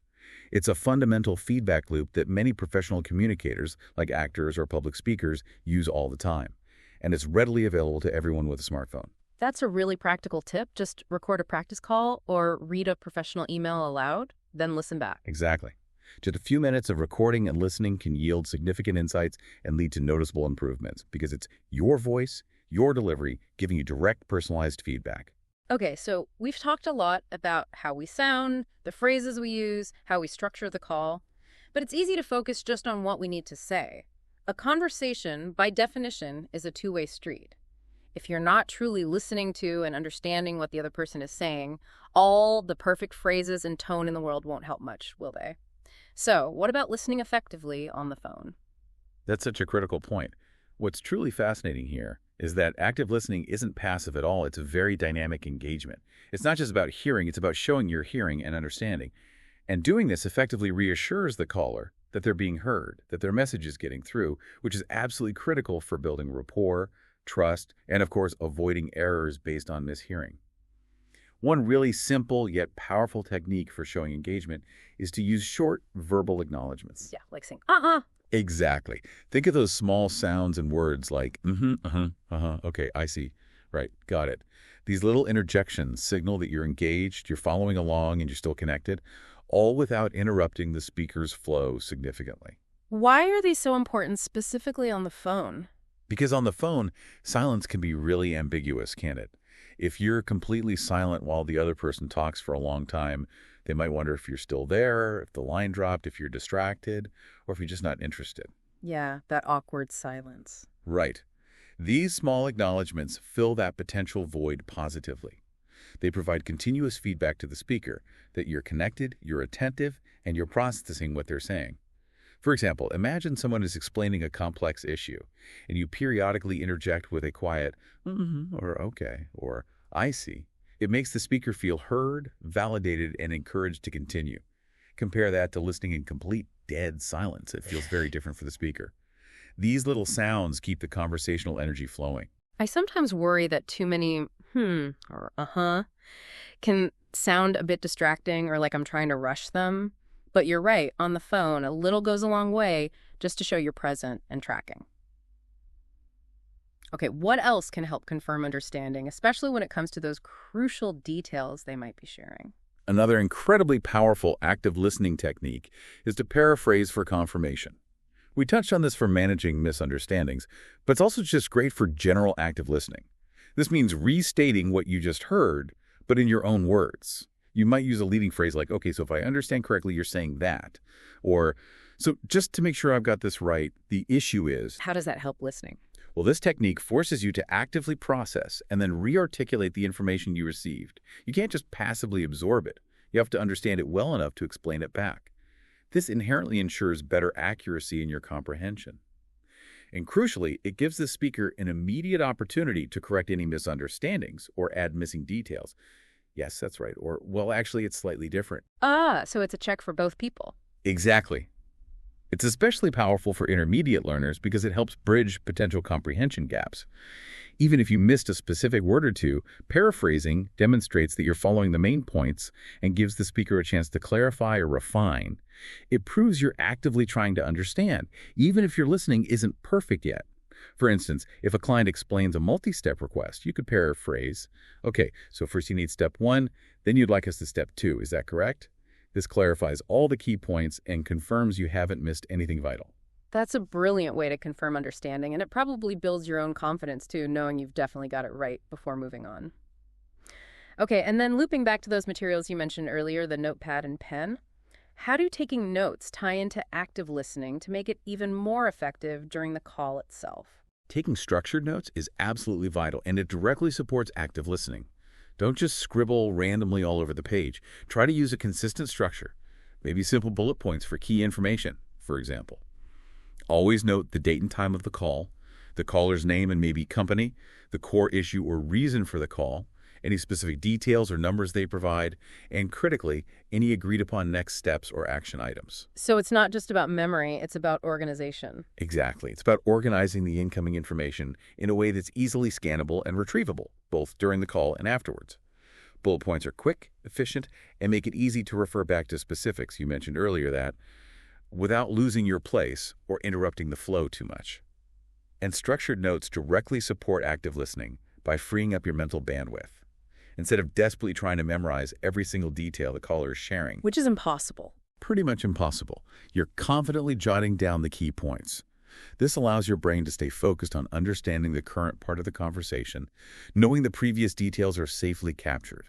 It's a fundamental feedback loop that many professional communicators, like actors or public speakers, use all the time, and it's readily available to everyone with a smartphone. That's a really practical tip. Just record a practice call or read a professional email aloud, then listen back. Exactly. Just a few minutes of recording and listening can yield significant insights and lead to noticeable improvements because it's your voice, your delivery, giving you direct, personalized feedback. Okay, so we've talked a lot about how we sound, the phrases we use, how we structure the call, but it's easy to focus just on what we need to say. A conversation, by definition, is a two-way street. If you're not truly listening to and understanding what the other person is saying, all the perfect phrases and tone in the world won't help much, will they? So, what about listening effectively on the phone? That's such a critical point. What's truly fascinating here is that active listening isn't passive at all. It's a very dynamic engagement. It's not just about hearing, it's about showing your hearing and understanding. And doing this effectively reassures the caller that they're being heard, that their message is getting through, which is absolutely critical for building rapport, trust, and of course, avoiding errors based on mishearing. One really simple yet powerful technique for showing engagement is to use short verbal acknowledgments. Yeah, like saying, Exactly. Think of those small sounds and words like, okay, I see. Right, got it. These little interjections signal that you're engaged, you're following along, and you're still connected, all without interrupting the speaker's flow significantly. Why are these so important specifically on the phone? Because on the phone, silence can be really ambiguous, can't it? If you're completely silent while the other person talks for a long time, they might wonder if you're still there, if the line dropped, if you're distracted, or if you're just not interested. Yeah, that awkward silence. Right. These small acknowledgments fill that potential void positively. They provide continuous feedback to the speaker that you're connected, you're attentive, and you're processing what they're saying. For example, imagine someone is explaining a complex issue, and you periodically interject with a quiet, or okay, or I see. It makes the speaker feel heard, validated, and encouraged to continue. Compare that to listening in complete dead silence. It feels very different for the speaker. These little sounds keep the conversational energy flowing. I sometimes worry that too many or can sound a bit distracting or like I'm trying to rush them. But you're right, on the phone, a little goes a long way just to show you're present and tracking. Okay, what else can help confirm understanding, especially when it comes to those crucial details they might be sharing? Another incredibly powerful active listening technique is to paraphrase for confirmation. We touched on this for managing misunderstandings, but it's also just great for general active listening. This means restating what you just heard, but in your own words. You might use a leading phrase like, okay, so if I understand correctly, you're saying that. Or, so just to make sure I've got this right, the issue is... How does that help listening? Well, this technique forces you to actively process and then re-articulate the information you received. You can't just passively absorb it. You have to understand it well enough to explain it back. This inherently ensures better accuracy in your comprehension. And crucially, it gives the speaker an immediate opportunity to correct any misunderstandings or add missing details. Yes, that's right. Or, well, actually, it's slightly different. So it's a check for both people. Exactly. It's especially powerful for intermediate learners because it helps bridge potential comprehension gaps. Even if you missed a specific word or two, paraphrasing demonstrates that you're following the main points and gives the speaker a chance to clarify or refine. It proves you're actively trying to understand, even if your listening isn't perfect yet. For instance, if a client explains a multi-step request, you could paraphrase, okay, so first you need step 1, then you'd like us to step 2. Is that correct? This clarifies all the key points and confirms you haven't missed anything vital. That's a brilliant way to confirm understanding, and it probably builds your own confidence, too, knowing you've definitely got it right before moving on. Okay, and then looping back to those materials you mentioned earlier, the notepad and pen, How do taking notes tie into active listening to make it even more effective during the call itself? Taking structured notes is absolutely vital, and it directly supports active listening. Don't just scribble randomly all over the page. Try to use a consistent structure, maybe simple bullet points for key information, for example. Always note the date and time of the call, the caller's name and maybe company, the core issue or reason for the call, any specific details or numbers they provide, and critically, any agreed-upon next steps or action items. So it's not just about memory, it's about organization. Exactly. It's about organizing the incoming information in a way that's easily scannable and retrievable, both during the call and afterwards. Bullet points are quick, efficient, and make it easy to refer back to specifics. You mentioned earlier that, without losing your place or interrupting the flow too much. And structured notes directly support active listening by freeing up your mental bandwidth. Instead of desperately trying to memorize every single detail the caller is sharing. Which is impossible. Pretty much impossible. You're confidently jotting down the key points. This allows your brain to stay focused on understanding the current part of the conversation, knowing the previous details are safely captured.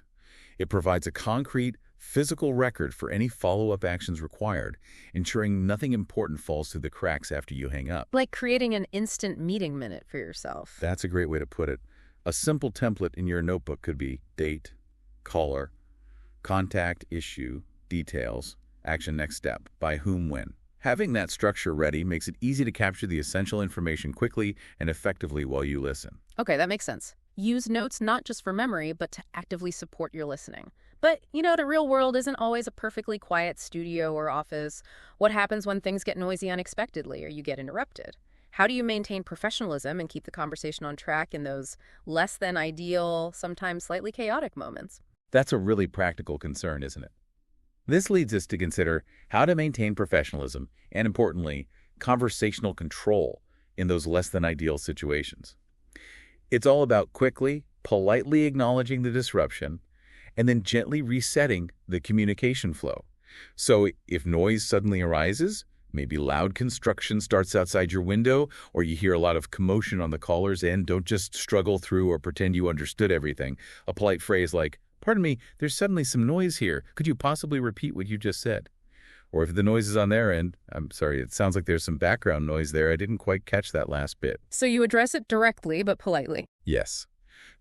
It provides a concrete, physical record for any follow-up actions required, ensuring nothing important falls through the cracks after you hang up. Like creating an instant meeting minute for yourself. That's a great way to put it. A simple template in your notebook could be date, caller, contact, issue, details, action next step, by whom, when. Having that structure ready makes it easy to capture the essential information quickly and effectively while you listen. Okay, that makes sense. Use notes not just for memory, but to actively support your listening. But, the real world isn't always a perfectly quiet studio or office. What happens when things get noisy unexpectedly or you get interrupted? How do you maintain professionalism and keep the conversation on track in those less than ideal, sometimes slightly chaotic moments? That's a really practical concern, isn't it? This leads us to consider how to maintain professionalism and, importantly, conversational control in those less than ideal situations. It's all about quickly, politely acknowledging the disruption and then gently resetting the communication flow. So if noise suddenly arises, maybe loud construction starts outside your window, or you hear a lot of commotion on the caller's end, don't just struggle through or pretend you understood everything. A polite phrase like, "Pardon me, there's suddenly some noise here. Could you possibly repeat what you just said?" Or if the noise is on their end, "I'm sorry, it sounds like there's some background noise there. I didn't quite catch that last bit." So you address it directly, but politely. Yes.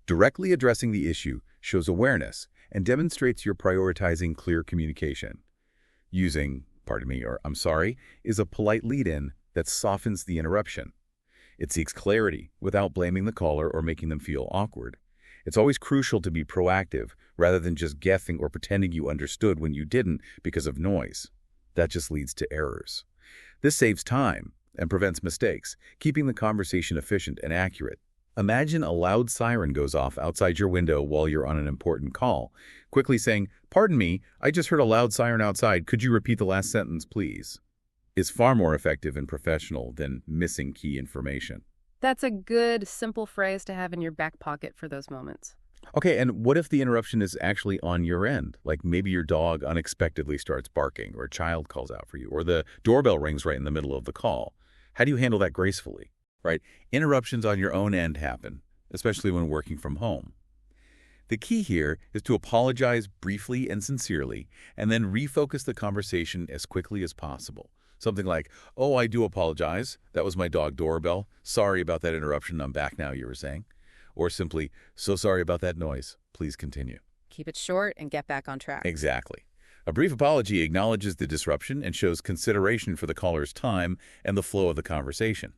Directly addressing the issue shows awareness and demonstrates you're prioritizing clear communication. Using "pardon me" or "I'm sorry" is a polite lead-in that softens the interruption. It seeks clarity without blaming the caller or making them feel awkward. It's always crucial to be proactive rather than just guessing or pretending you understood when you didn't because of noise. That just leads to errors. This saves time and prevents mistakes, keeping the conversation efficient and accurate. Imagine a loud siren goes off outside your window while you're on an important call. Quickly saying, "Pardon me, I just heard a loud siren outside. Could you repeat the last sentence, please?" is far more effective and professional than missing key information. That's a good, simple phrase to have in your back pocket for those moments. Okay, and what if the interruption is actually on your end? Like maybe your dog unexpectedly starts barking, or a child calls out for you, or the doorbell rings right in the middle of the call. How do you handle that gracefully? Right? Interruptions on your own end happen, especially when working from home. The key here is to apologize briefly and sincerely, and then refocus the conversation as quickly as possible. Something like, "Oh, I do apologize. That was my dog doorbell. Sorry about that interruption. I'm back now," you were saying. Or simply, "So sorry about that noise. Please continue." Keep it short and get back on track. Exactly. A brief apology acknowledges the disruption and shows consideration for the caller's time and the flow of the conversation.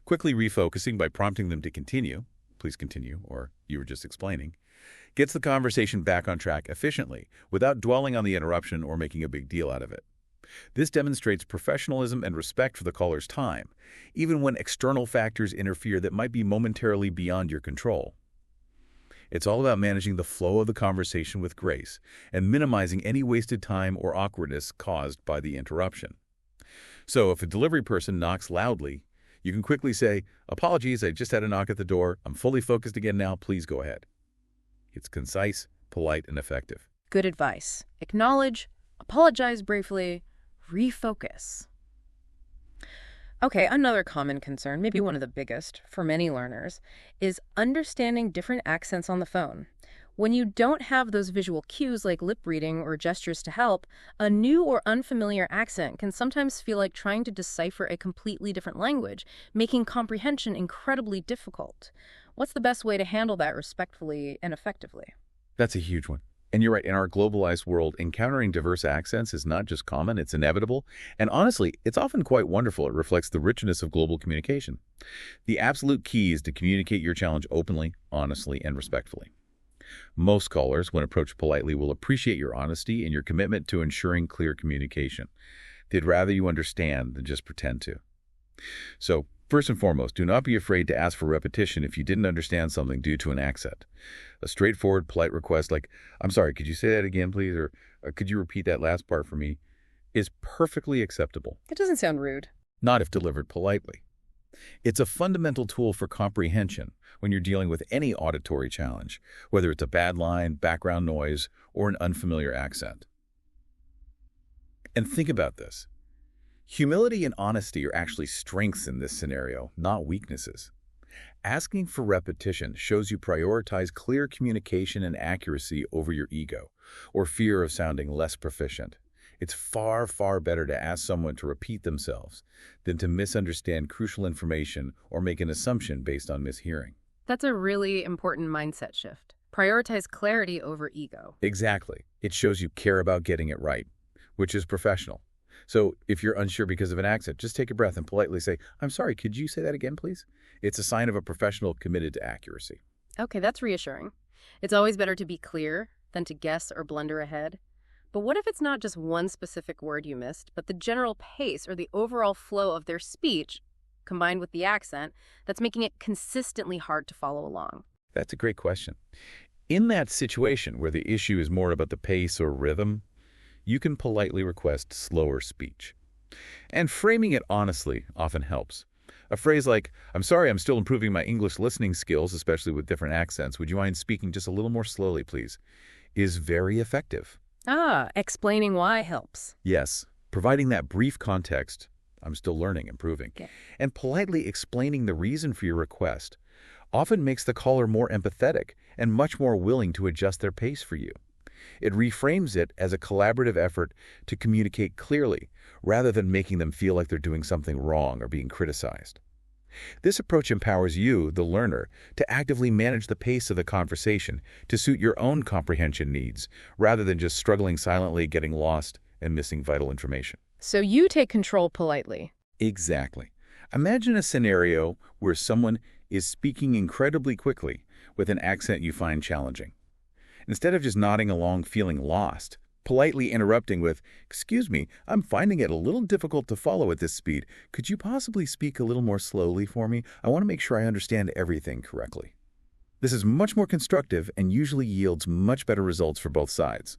Quickly refocusing by prompting them to continue, "Please continue," or "You were just explaining," gets the conversation back on track efficiently without dwelling on the interruption or making a big deal out of it. This demonstrates professionalism and respect for the caller's time, even when external factors interfere that might be momentarily beyond your control. It's all about managing the flow of the conversation with grace and minimizing any wasted time or awkwardness caused by the interruption. So if a delivery person knocks loudly, you can quickly say, "Apologies, I just had a knock at the door. I'm fully focused again now. Please go ahead." It's concise, polite, and effective. Good advice. Acknowledge, apologize briefly, refocus. Okay, another common concern, maybe one of the biggest for many learners, is understanding different accents on the phone. When you don't have those visual cues like lip reading or gestures to help, a new or unfamiliar accent can sometimes feel like trying to decipher a completely different language, making comprehension incredibly difficult. What's the best way to handle that respectfully and effectively? That's a huge one. And you're right, in our globalized world, encountering diverse accents is not just common, it's inevitable. And honestly, it's often quite wonderful. It reflects the richness of global communication. The absolute key is to communicate your challenge openly, honestly, and respectfully. Most callers, when approached politely, will appreciate your honesty and your commitment to ensuring clear communication. They'd rather you understand than just pretend to. So, first and foremost, do not be afraid to ask for repetition if you didn't understand something due to an accent. A straightforward, polite request like, "I'm sorry, could you say that again, please?" or "Could you repeat that last part for me?" is perfectly acceptable. It doesn't sound rude. Not if delivered politely. It's a fundamental tool for comprehension when you're dealing with any auditory challenge, whether it's a bad line, background noise, or an unfamiliar accent. And think about this. Humility and honesty are actually strengths in this scenario, not weaknesses. Asking for repetition shows you prioritize clear communication and accuracy over your ego, or fear of sounding less proficient. It's far, far better to ask someone to repeat themselves than to misunderstand crucial information or make an assumption based on mishearing. That's a really important mindset shift. Prioritize clarity over ego. Exactly. It shows you care about getting it right, which is professional. So if you're unsure because of an accent, just take a breath and politely say, "I'm sorry, could you say that again, please?" It's a sign of a professional committed to accuracy. Okay, that's reassuring. It's always better to be clear than to guess or blunder ahead. But what if it's not just one specific word you missed, but the general pace or the overall flow of their speech, combined with the accent, that's making it consistently hard to follow along? That's a great question. In that situation where the issue is more about the pace or rhythm, you can politely request slower speech. And framing it honestly often helps. A phrase like, "I'm sorry, I'm still improving my English listening skills, especially with different accents. Would you mind speaking just a little more slowly, please?" is very effective. Explaining why helps. Yes, providing that brief context, "I'm still learning, improving," Okay. and politely explaining the reason for your request often makes the caller more empathetic and much more willing to adjust their pace for you. It reframes it as a collaborative effort to communicate clearly, rather than making them feel like they're doing something wrong or being criticized. This approach empowers you, the learner, to actively manage the pace of the conversation to suit your own comprehension needs, rather than just struggling silently, getting lost, and missing vital information. So you take control politely. Exactly. Imagine a scenario where someone is speaking incredibly quickly with an accent you find challenging. Instead of just nodding along feeling lost, politely interrupting with, "Excuse me, I'm finding it a little difficult to follow at this speed. Could you possibly speak a little more slowly for me? I want to make sure I understand everything correctly." This is much more constructive and usually yields much better results for both sides.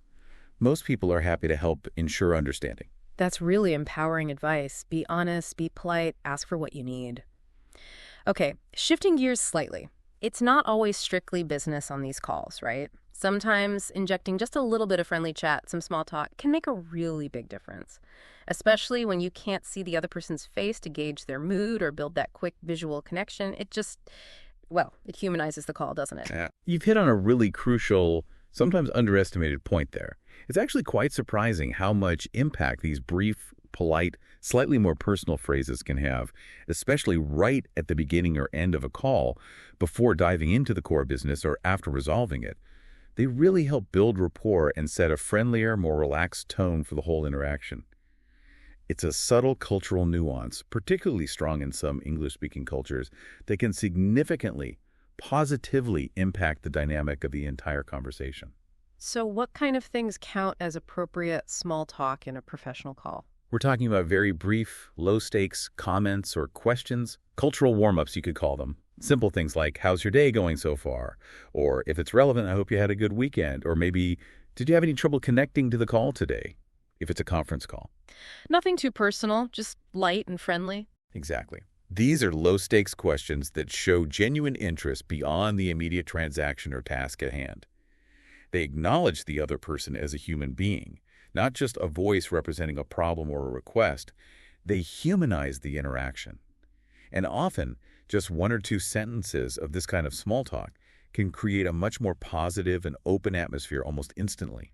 Most people are happy to help ensure understanding. That's really empowering advice. Be honest, be polite, ask for what you need. Okay, shifting gears slightly. It's not always strictly business on these calls, right? Sometimes injecting just a little bit of friendly chat, some small talk, can make a really big difference, especially when you can't see the other person's face to gauge their mood or build that quick visual connection. It humanizes the call, doesn't it? Yeah. You've hit on a really crucial, sometimes underestimated point there. It's actually quite surprising how much impact these brief, polite, slightly more personal phrases can have, especially right at the beginning or end of a call, before diving into the core business or after resolving it. They really help build rapport and set a friendlier, more relaxed tone for the whole interaction. It's a subtle cultural nuance, particularly strong in some English-speaking cultures, that can significantly, positively impact the dynamic of the entire conversation. So what kind of things count as appropriate small talk in a professional call? We're talking about very brief, low-stakes comments or questions, cultural warm-ups you could call them. Simple things like, "How's your day going so far?" Or, if it's relevant, "I hope you had a good weekend." Or maybe, "Did you have any trouble connecting to the call today?" if it's a conference call. Nothing too personal, just light and friendly. Exactly. These are low-stakes questions that show genuine interest beyond the immediate transaction or task at hand. They acknowledge the other person as a human being, not just a voice representing a problem or a request. They humanize the interaction. And often, just one or two sentences of this kind of small talk can create a much more positive and open atmosphere almost instantly.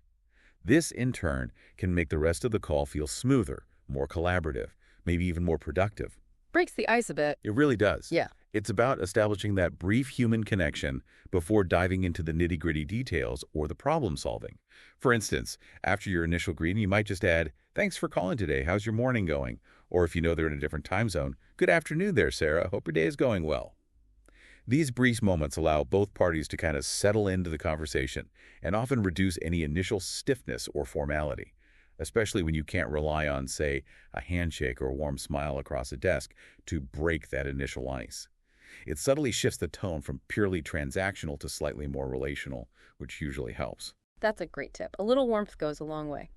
This, in turn, can make the rest of the call feel smoother, more collaborative, maybe even more productive. Breaks the ice a bit. It really does. Yeah. It's about establishing that brief human connection before diving into the nitty-gritty details or the problem solving. For instance, after your initial greeting, you might just add, "Thanks for calling today. How's your morning going?" Or if you know they're in a different time zone, "Good afternoon there, Sarah. Hope your day is going well." These brief moments allow both parties to kind of settle into the conversation and often reduce any initial stiffness or formality, especially when you can't rely on, say, a handshake or a warm smile across a desk to break that initial ice. It subtly shifts the tone from purely transactional to slightly more relational, which usually helps. That's a great tip. A little warmth goes a long way.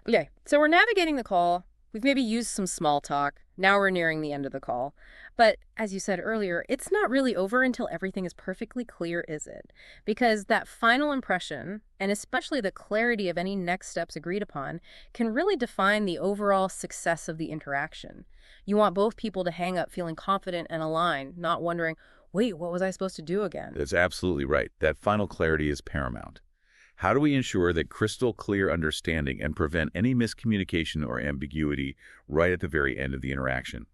Okay, so we're navigating the call. We've maybe used some small talk. Now we're nearing the end of the call. But as you said earlier, it's not really over until everything is perfectly clear, is it? Because that final impression, and especially the clarity of any next steps agreed upon, can really define the overall success of the interaction. You want both people to hang up feeling confident and aligned, not wondering, wait, what was I supposed to do again? That's absolutely right. That final clarity is paramount. How do we ensure that crystal clear understanding and prevent any miscommunication or ambiguity right at the very end of the interaction?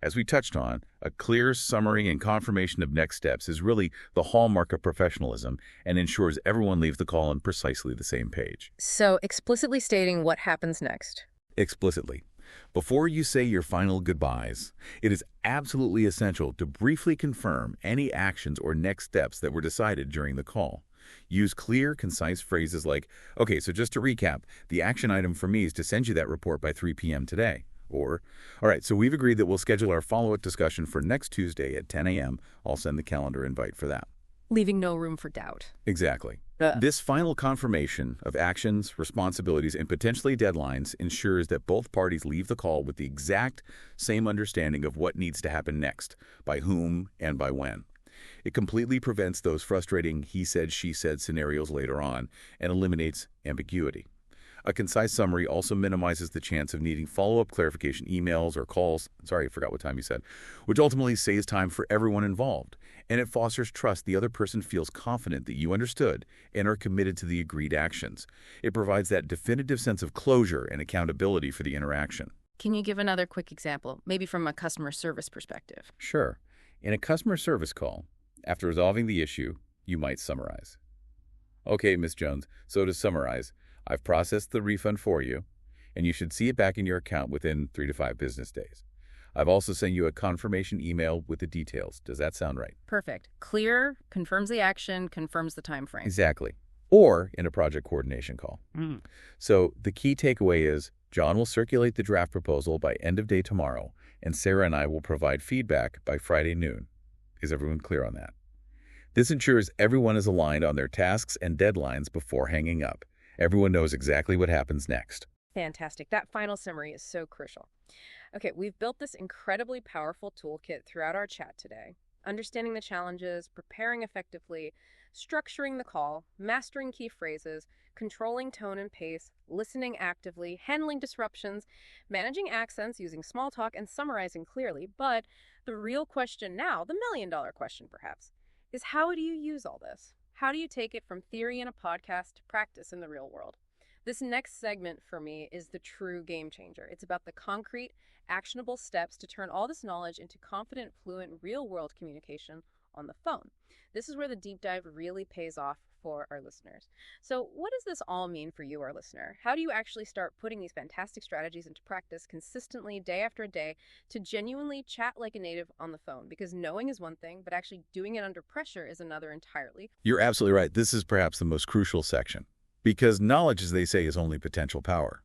As we touched on, a clear summary and confirmation of next steps is really the hallmark of professionalism and ensures everyone leaves the call on precisely the same page. So explicitly stating what happens next. Explicitly. Before you say your final goodbyes, it is absolutely essential to briefly confirm any actions or next steps that were decided during the call. Use clear, concise phrases like, "Okay, so just to recap, the action item for me is to send you that report by 3 p.m. today." Or, "All right, so we've agreed that we'll schedule our follow-up discussion for next Tuesday at 10 a.m. I'll send the calendar invite for that." Leaving no room for doubt. Exactly. This final confirmation of actions, responsibilities, and potentially deadlines ensures that both parties leave the call with the exact same understanding of what needs to happen next, by whom, and by when. It completely prevents those frustrating he said, she said scenarios later on and eliminates ambiguity. A concise summary also minimizes the chance of needing follow-up clarification emails or calls, sorry, I forgot what time you said, which ultimately saves time for everyone involved. And it fosters trust the other person feels confident that you understood and are committed to the agreed actions. It provides that definitive sense of closure and accountability for the interaction. Can you give another quick example, maybe from a customer service perspective? Sure. In a customer service call, after resolving the issue, you might summarize. "Okay, Ms. Jones, so to summarize, I've processed the refund for you, and you should see it back in your account within 3 to 5 business days. I've also sent you a confirmation email with the details. Does that sound right?" Perfect. Clear, confirms the action, confirms the time frame. Exactly. Or in a project coordination call. So the key takeaway is John will circulate the draft proposal by end of day tomorrow, and Sarah and I will provide feedback by Friday noon. Is everyone clear on that? This ensures everyone is aligned on their tasks and deadlines before hanging up. Everyone knows exactly what happens next. Fantastic. That final summary is so crucial. Okay, we've built this incredibly powerful toolkit throughout our chat today. Understanding the challenges, preparing effectively, structuring the call, mastering key phrases, controlling tone and pace, listening actively, handling disruptions, managing accents using small talk, and summarizing clearly. But the real question now, the million-dollar question perhaps, is how do you use all this? How do you take it from theory in a podcast to practice in the real world? This next segment for me is the true game changer. It's about the concrete, actionable steps to turn all this knowledge into confident, fluent, real-world communication on the phone. This is where the deep dive really pays off for our listeners. So what does this all mean for you, our listener? How do you actually start putting these fantastic strategies into practice consistently, day after day, to genuinely chat like a native on the phone? Because knowing is one thing, but actually doing it under pressure is another entirely. You're absolutely right. This is perhaps the most crucial section. Because knowledge, as they say, is only potential power.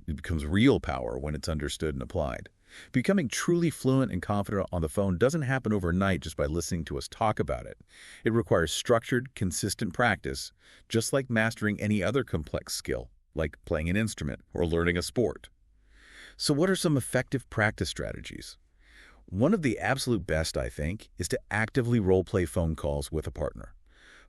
It becomes real power when it's understood and applied. Becoming truly fluent and confident on the phone doesn't happen overnight just by listening to us talk about it. It requires structured, consistent practice, just like mastering any other complex skill, like playing an instrument or learning a sport. So what are some effective practice strategies? One of the absolute best, I think, is to actively role-play phone calls with a partner.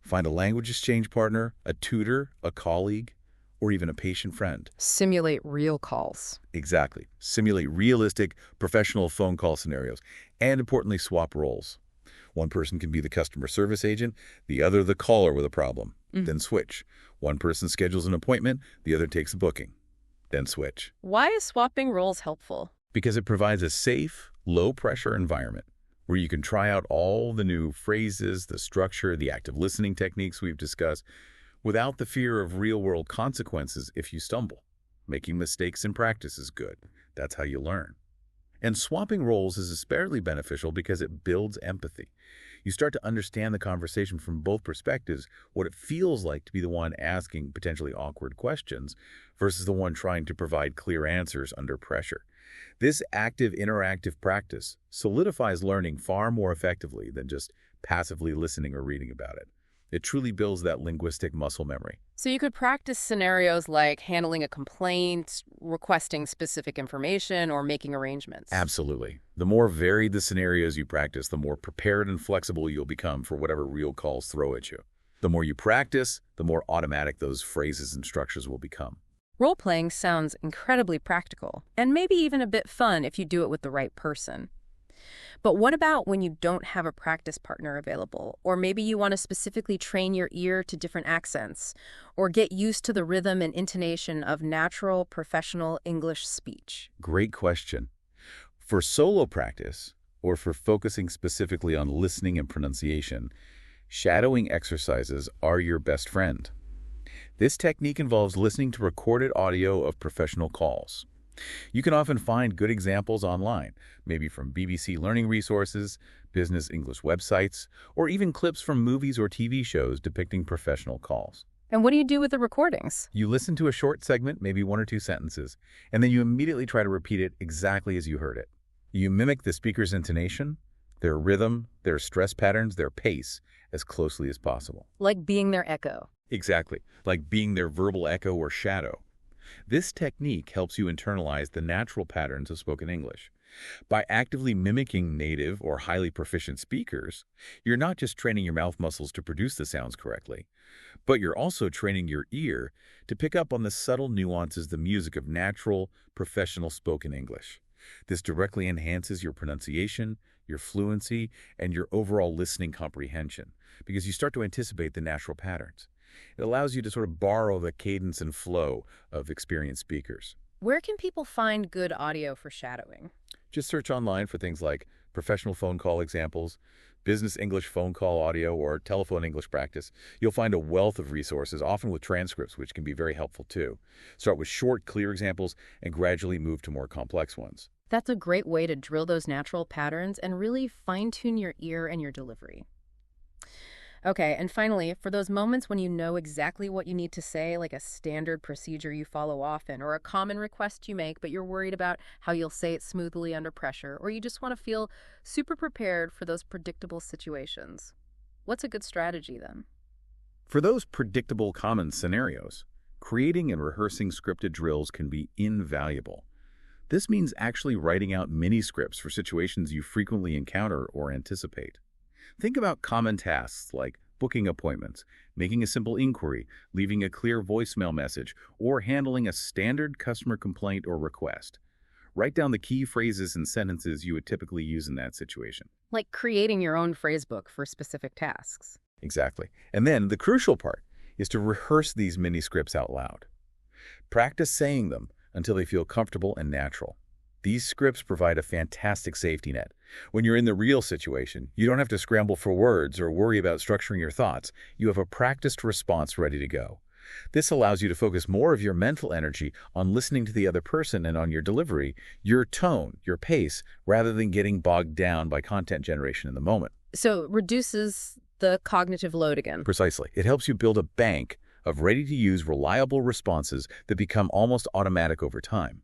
Find a language exchange partner, a tutor, a colleague, or even a patient friend. Simulate real calls. Exactly. Simulate realistic, professional phone call scenarios, and importantly, swap roles. One person can be the customer service agent, the other the caller with a problem. Then switch. One person schedules an appointment, the other takes the booking. Then switch. Why is swapping roles helpful? Because it provides a safe, low-pressure environment where you can try out all the new phrases, the structure, the active listening techniques we've discussed without the fear of real-world consequences if you stumble. Making mistakes in practice is good. That's how you learn. And swapping roles is especially beneficial because it builds empathy. You start to understand the conversation from both perspectives, what it feels like to be the one asking potentially awkward questions versus the one trying to provide clear answers under pressure. This active, interactive practice solidifies learning far more effectively than just passively listening or reading about it. It truly builds that linguistic muscle memory. So you could practice scenarios like handling a complaint, requesting specific information, or making arrangements. Absolutely. The more varied the scenarios you practice, the more prepared and flexible you'll become for whatever real calls throw at you. The more you practice, the more automatic those phrases and structures will become. Role-playing sounds incredibly practical, and maybe even a bit fun if you do it with the right person. But what about when you don't have a practice partner available? Or maybe you want to specifically train your ear to different accents, or get used to the rhythm and intonation of natural, professional English speech? Great question. For solo practice, or for focusing specifically on listening and pronunciation, shadowing exercises are your best friend. This technique involves listening to recorded audio of professional calls. You can often find good examples online, maybe from BBC learning resources, business English websites, or even clips from movies or TV shows depicting professional calls. And what do you do with the recordings? You listen to a short segment, maybe 1 or 2 sentences, and then you immediately try to repeat it exactly as you heard it. You mimic the speaker's intonation, their rhythm, their stress patterns, their pace, as closely as possible. Like being their echo. Exactly, like being their verbal echo or shadow. This technique helps you internalize the natural patterns of spoken English. By actively mimicking native or highly proficient speakers, you're not just training your mouth muscles to produce the sounds correctly, but you're also training your ear to pick up on the subtle nuances, the music of natural, professional spoken English. This directly enhances your pronunciation, your fluency, and your overall listening comprehension, because you start to anticipate the natural patterns. It allows you to sort of borrow the cadence and flow of experienced speakers. Where can people find good audio for shadowing? Just search online for things like professional phone call examples, business English phone call audio, or telephone English practice. You'll find a wealth of resources, often with transcripts, which can be very helpful too. Start with short, clear examples and gradually move to more complex ones. That's a great way to drill those natural patterns and really fine-tune your ear and your delivery. Okay, and finally, for those moments when you know exactly what you need to say, like a standard procedure you follow often, or a common request you make, but you're worried about how you'll say it smoothly under pressure, or you just want to feel super prepared for those predictable situations, what's a good strategy then? For those predictable common scenarios, creating and rehearsing scripted drills can be invaluable. This means actually writing out mini scripts for situations you frequently encounter or anticipate. Think about common tasks like booking appointments, making a simple inquiry, leaving a clear voicemail message, or handling a standard customer complaint or request. Write down the key phrases and sentences you would typically use in that situation. Like creating your own phrasebook for specific tasks. Exactly. And then the crucial part is to rehearse these mini scripts out loud. Practice saying them until they feel comfortable and natural. These scripts provide a fantastic safety net. When you're in the real situation, you don't have to scramble for words or worry about structuring your thoughts. You have a practiced response ready to go. This allows you to focus more of your mental energy on listening to the other person and on your delivery, your tone, your pace, rather than getting bogged down by content generation in the moment. So it reduces the cognitive load again. Precisely. It helps you build a bank of ready-to-use, reliable responses that become almost automatic over time.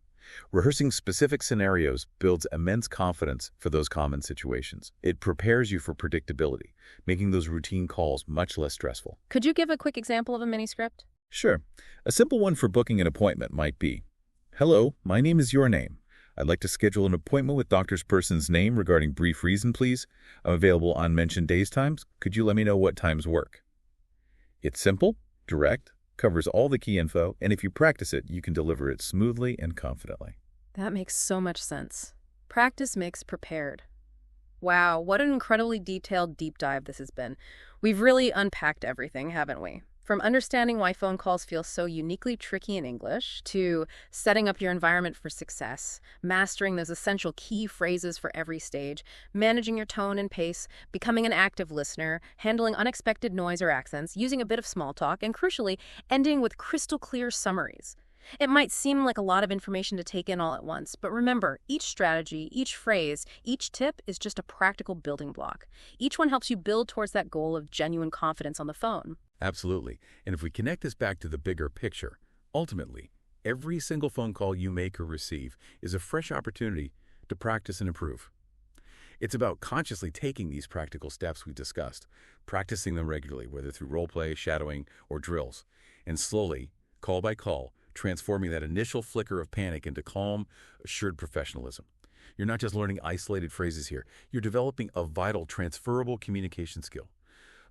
Rehearsing specific scenarios builds immense confidence for those common situations. It prepares you for predictability, making those routine calls much less stressful. Could you give a quick example of a mini script? Sure. A simple one for booking an appointment might be, "Hello, my name is your name. I'd like to schedule an appointment with doctor's person's name regarding brief reason, please. I'm available on mentioned days times. Could you let me know what times work?" It's simple, direct, covers all the key info, and if you practice it, you can deliver it smoothly and confidently. That makes so much sense. Practice makes prepared. Wow, what an incredibly detailed deep dive this has been. We've really unpacked everything, haven't we? From understanding why phone calls feel so uniquely tricky in English, to setting up your environment for success, mastering those essential key phrases for every stage, managing your tone and pace, becoming an active listener, handling unexpected noise or accents, using a bit of small talk, and crucially, ending with crystal clear summaries. It might seem like a lot of information to take in all at once, but remember, each strategy, each phrase, each tip is just a practical building block. Each one helps you build towards that goal of genuine confidence on the phone. Absolutely. And if we connect this back to the bigger picture, ultimately, every single phone call you make or receive is a fresh opportunity to practice and improve. It's about consciously taking these practical steps we discussed, practicing them regularly, whether through role play, shadowing, or drills, and slowly, call by call, transforming that initial flicker of panic into calm, assured professionalism. You're not just learning isolated phrases here. You're developing a vital, transferable communication skill,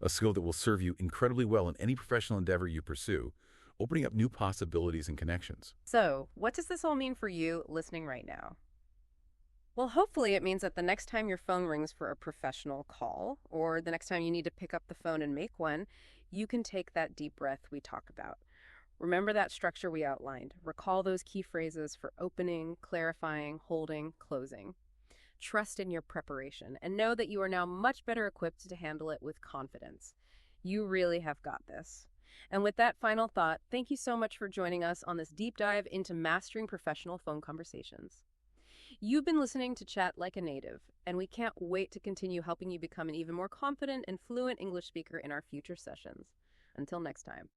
a skill that will serve you incredibly well in any professional endeavor you pursue, opening up new possibilities and connections. So, what does this all mean for you listening right now? Well, hopefully it means that the next time your phone rings for a professional call, or the next time you need to pick up the phone and make one, you can take that deep breath we talk about. Remember that structure we outlined. Recall those key phrases for opening, clarifying, holding, closing. Trust in your preparation and know that you are now much better equipped to handle it with confidence. You really have got this. And with that final thought, thank you so much for joining us on this deep dive into mastering professional phone conversations. You've been listening to Chat Like a Native, and we can't wait to continue helping you become an even more confident and fluent English speaker in our future sessions. Until next time.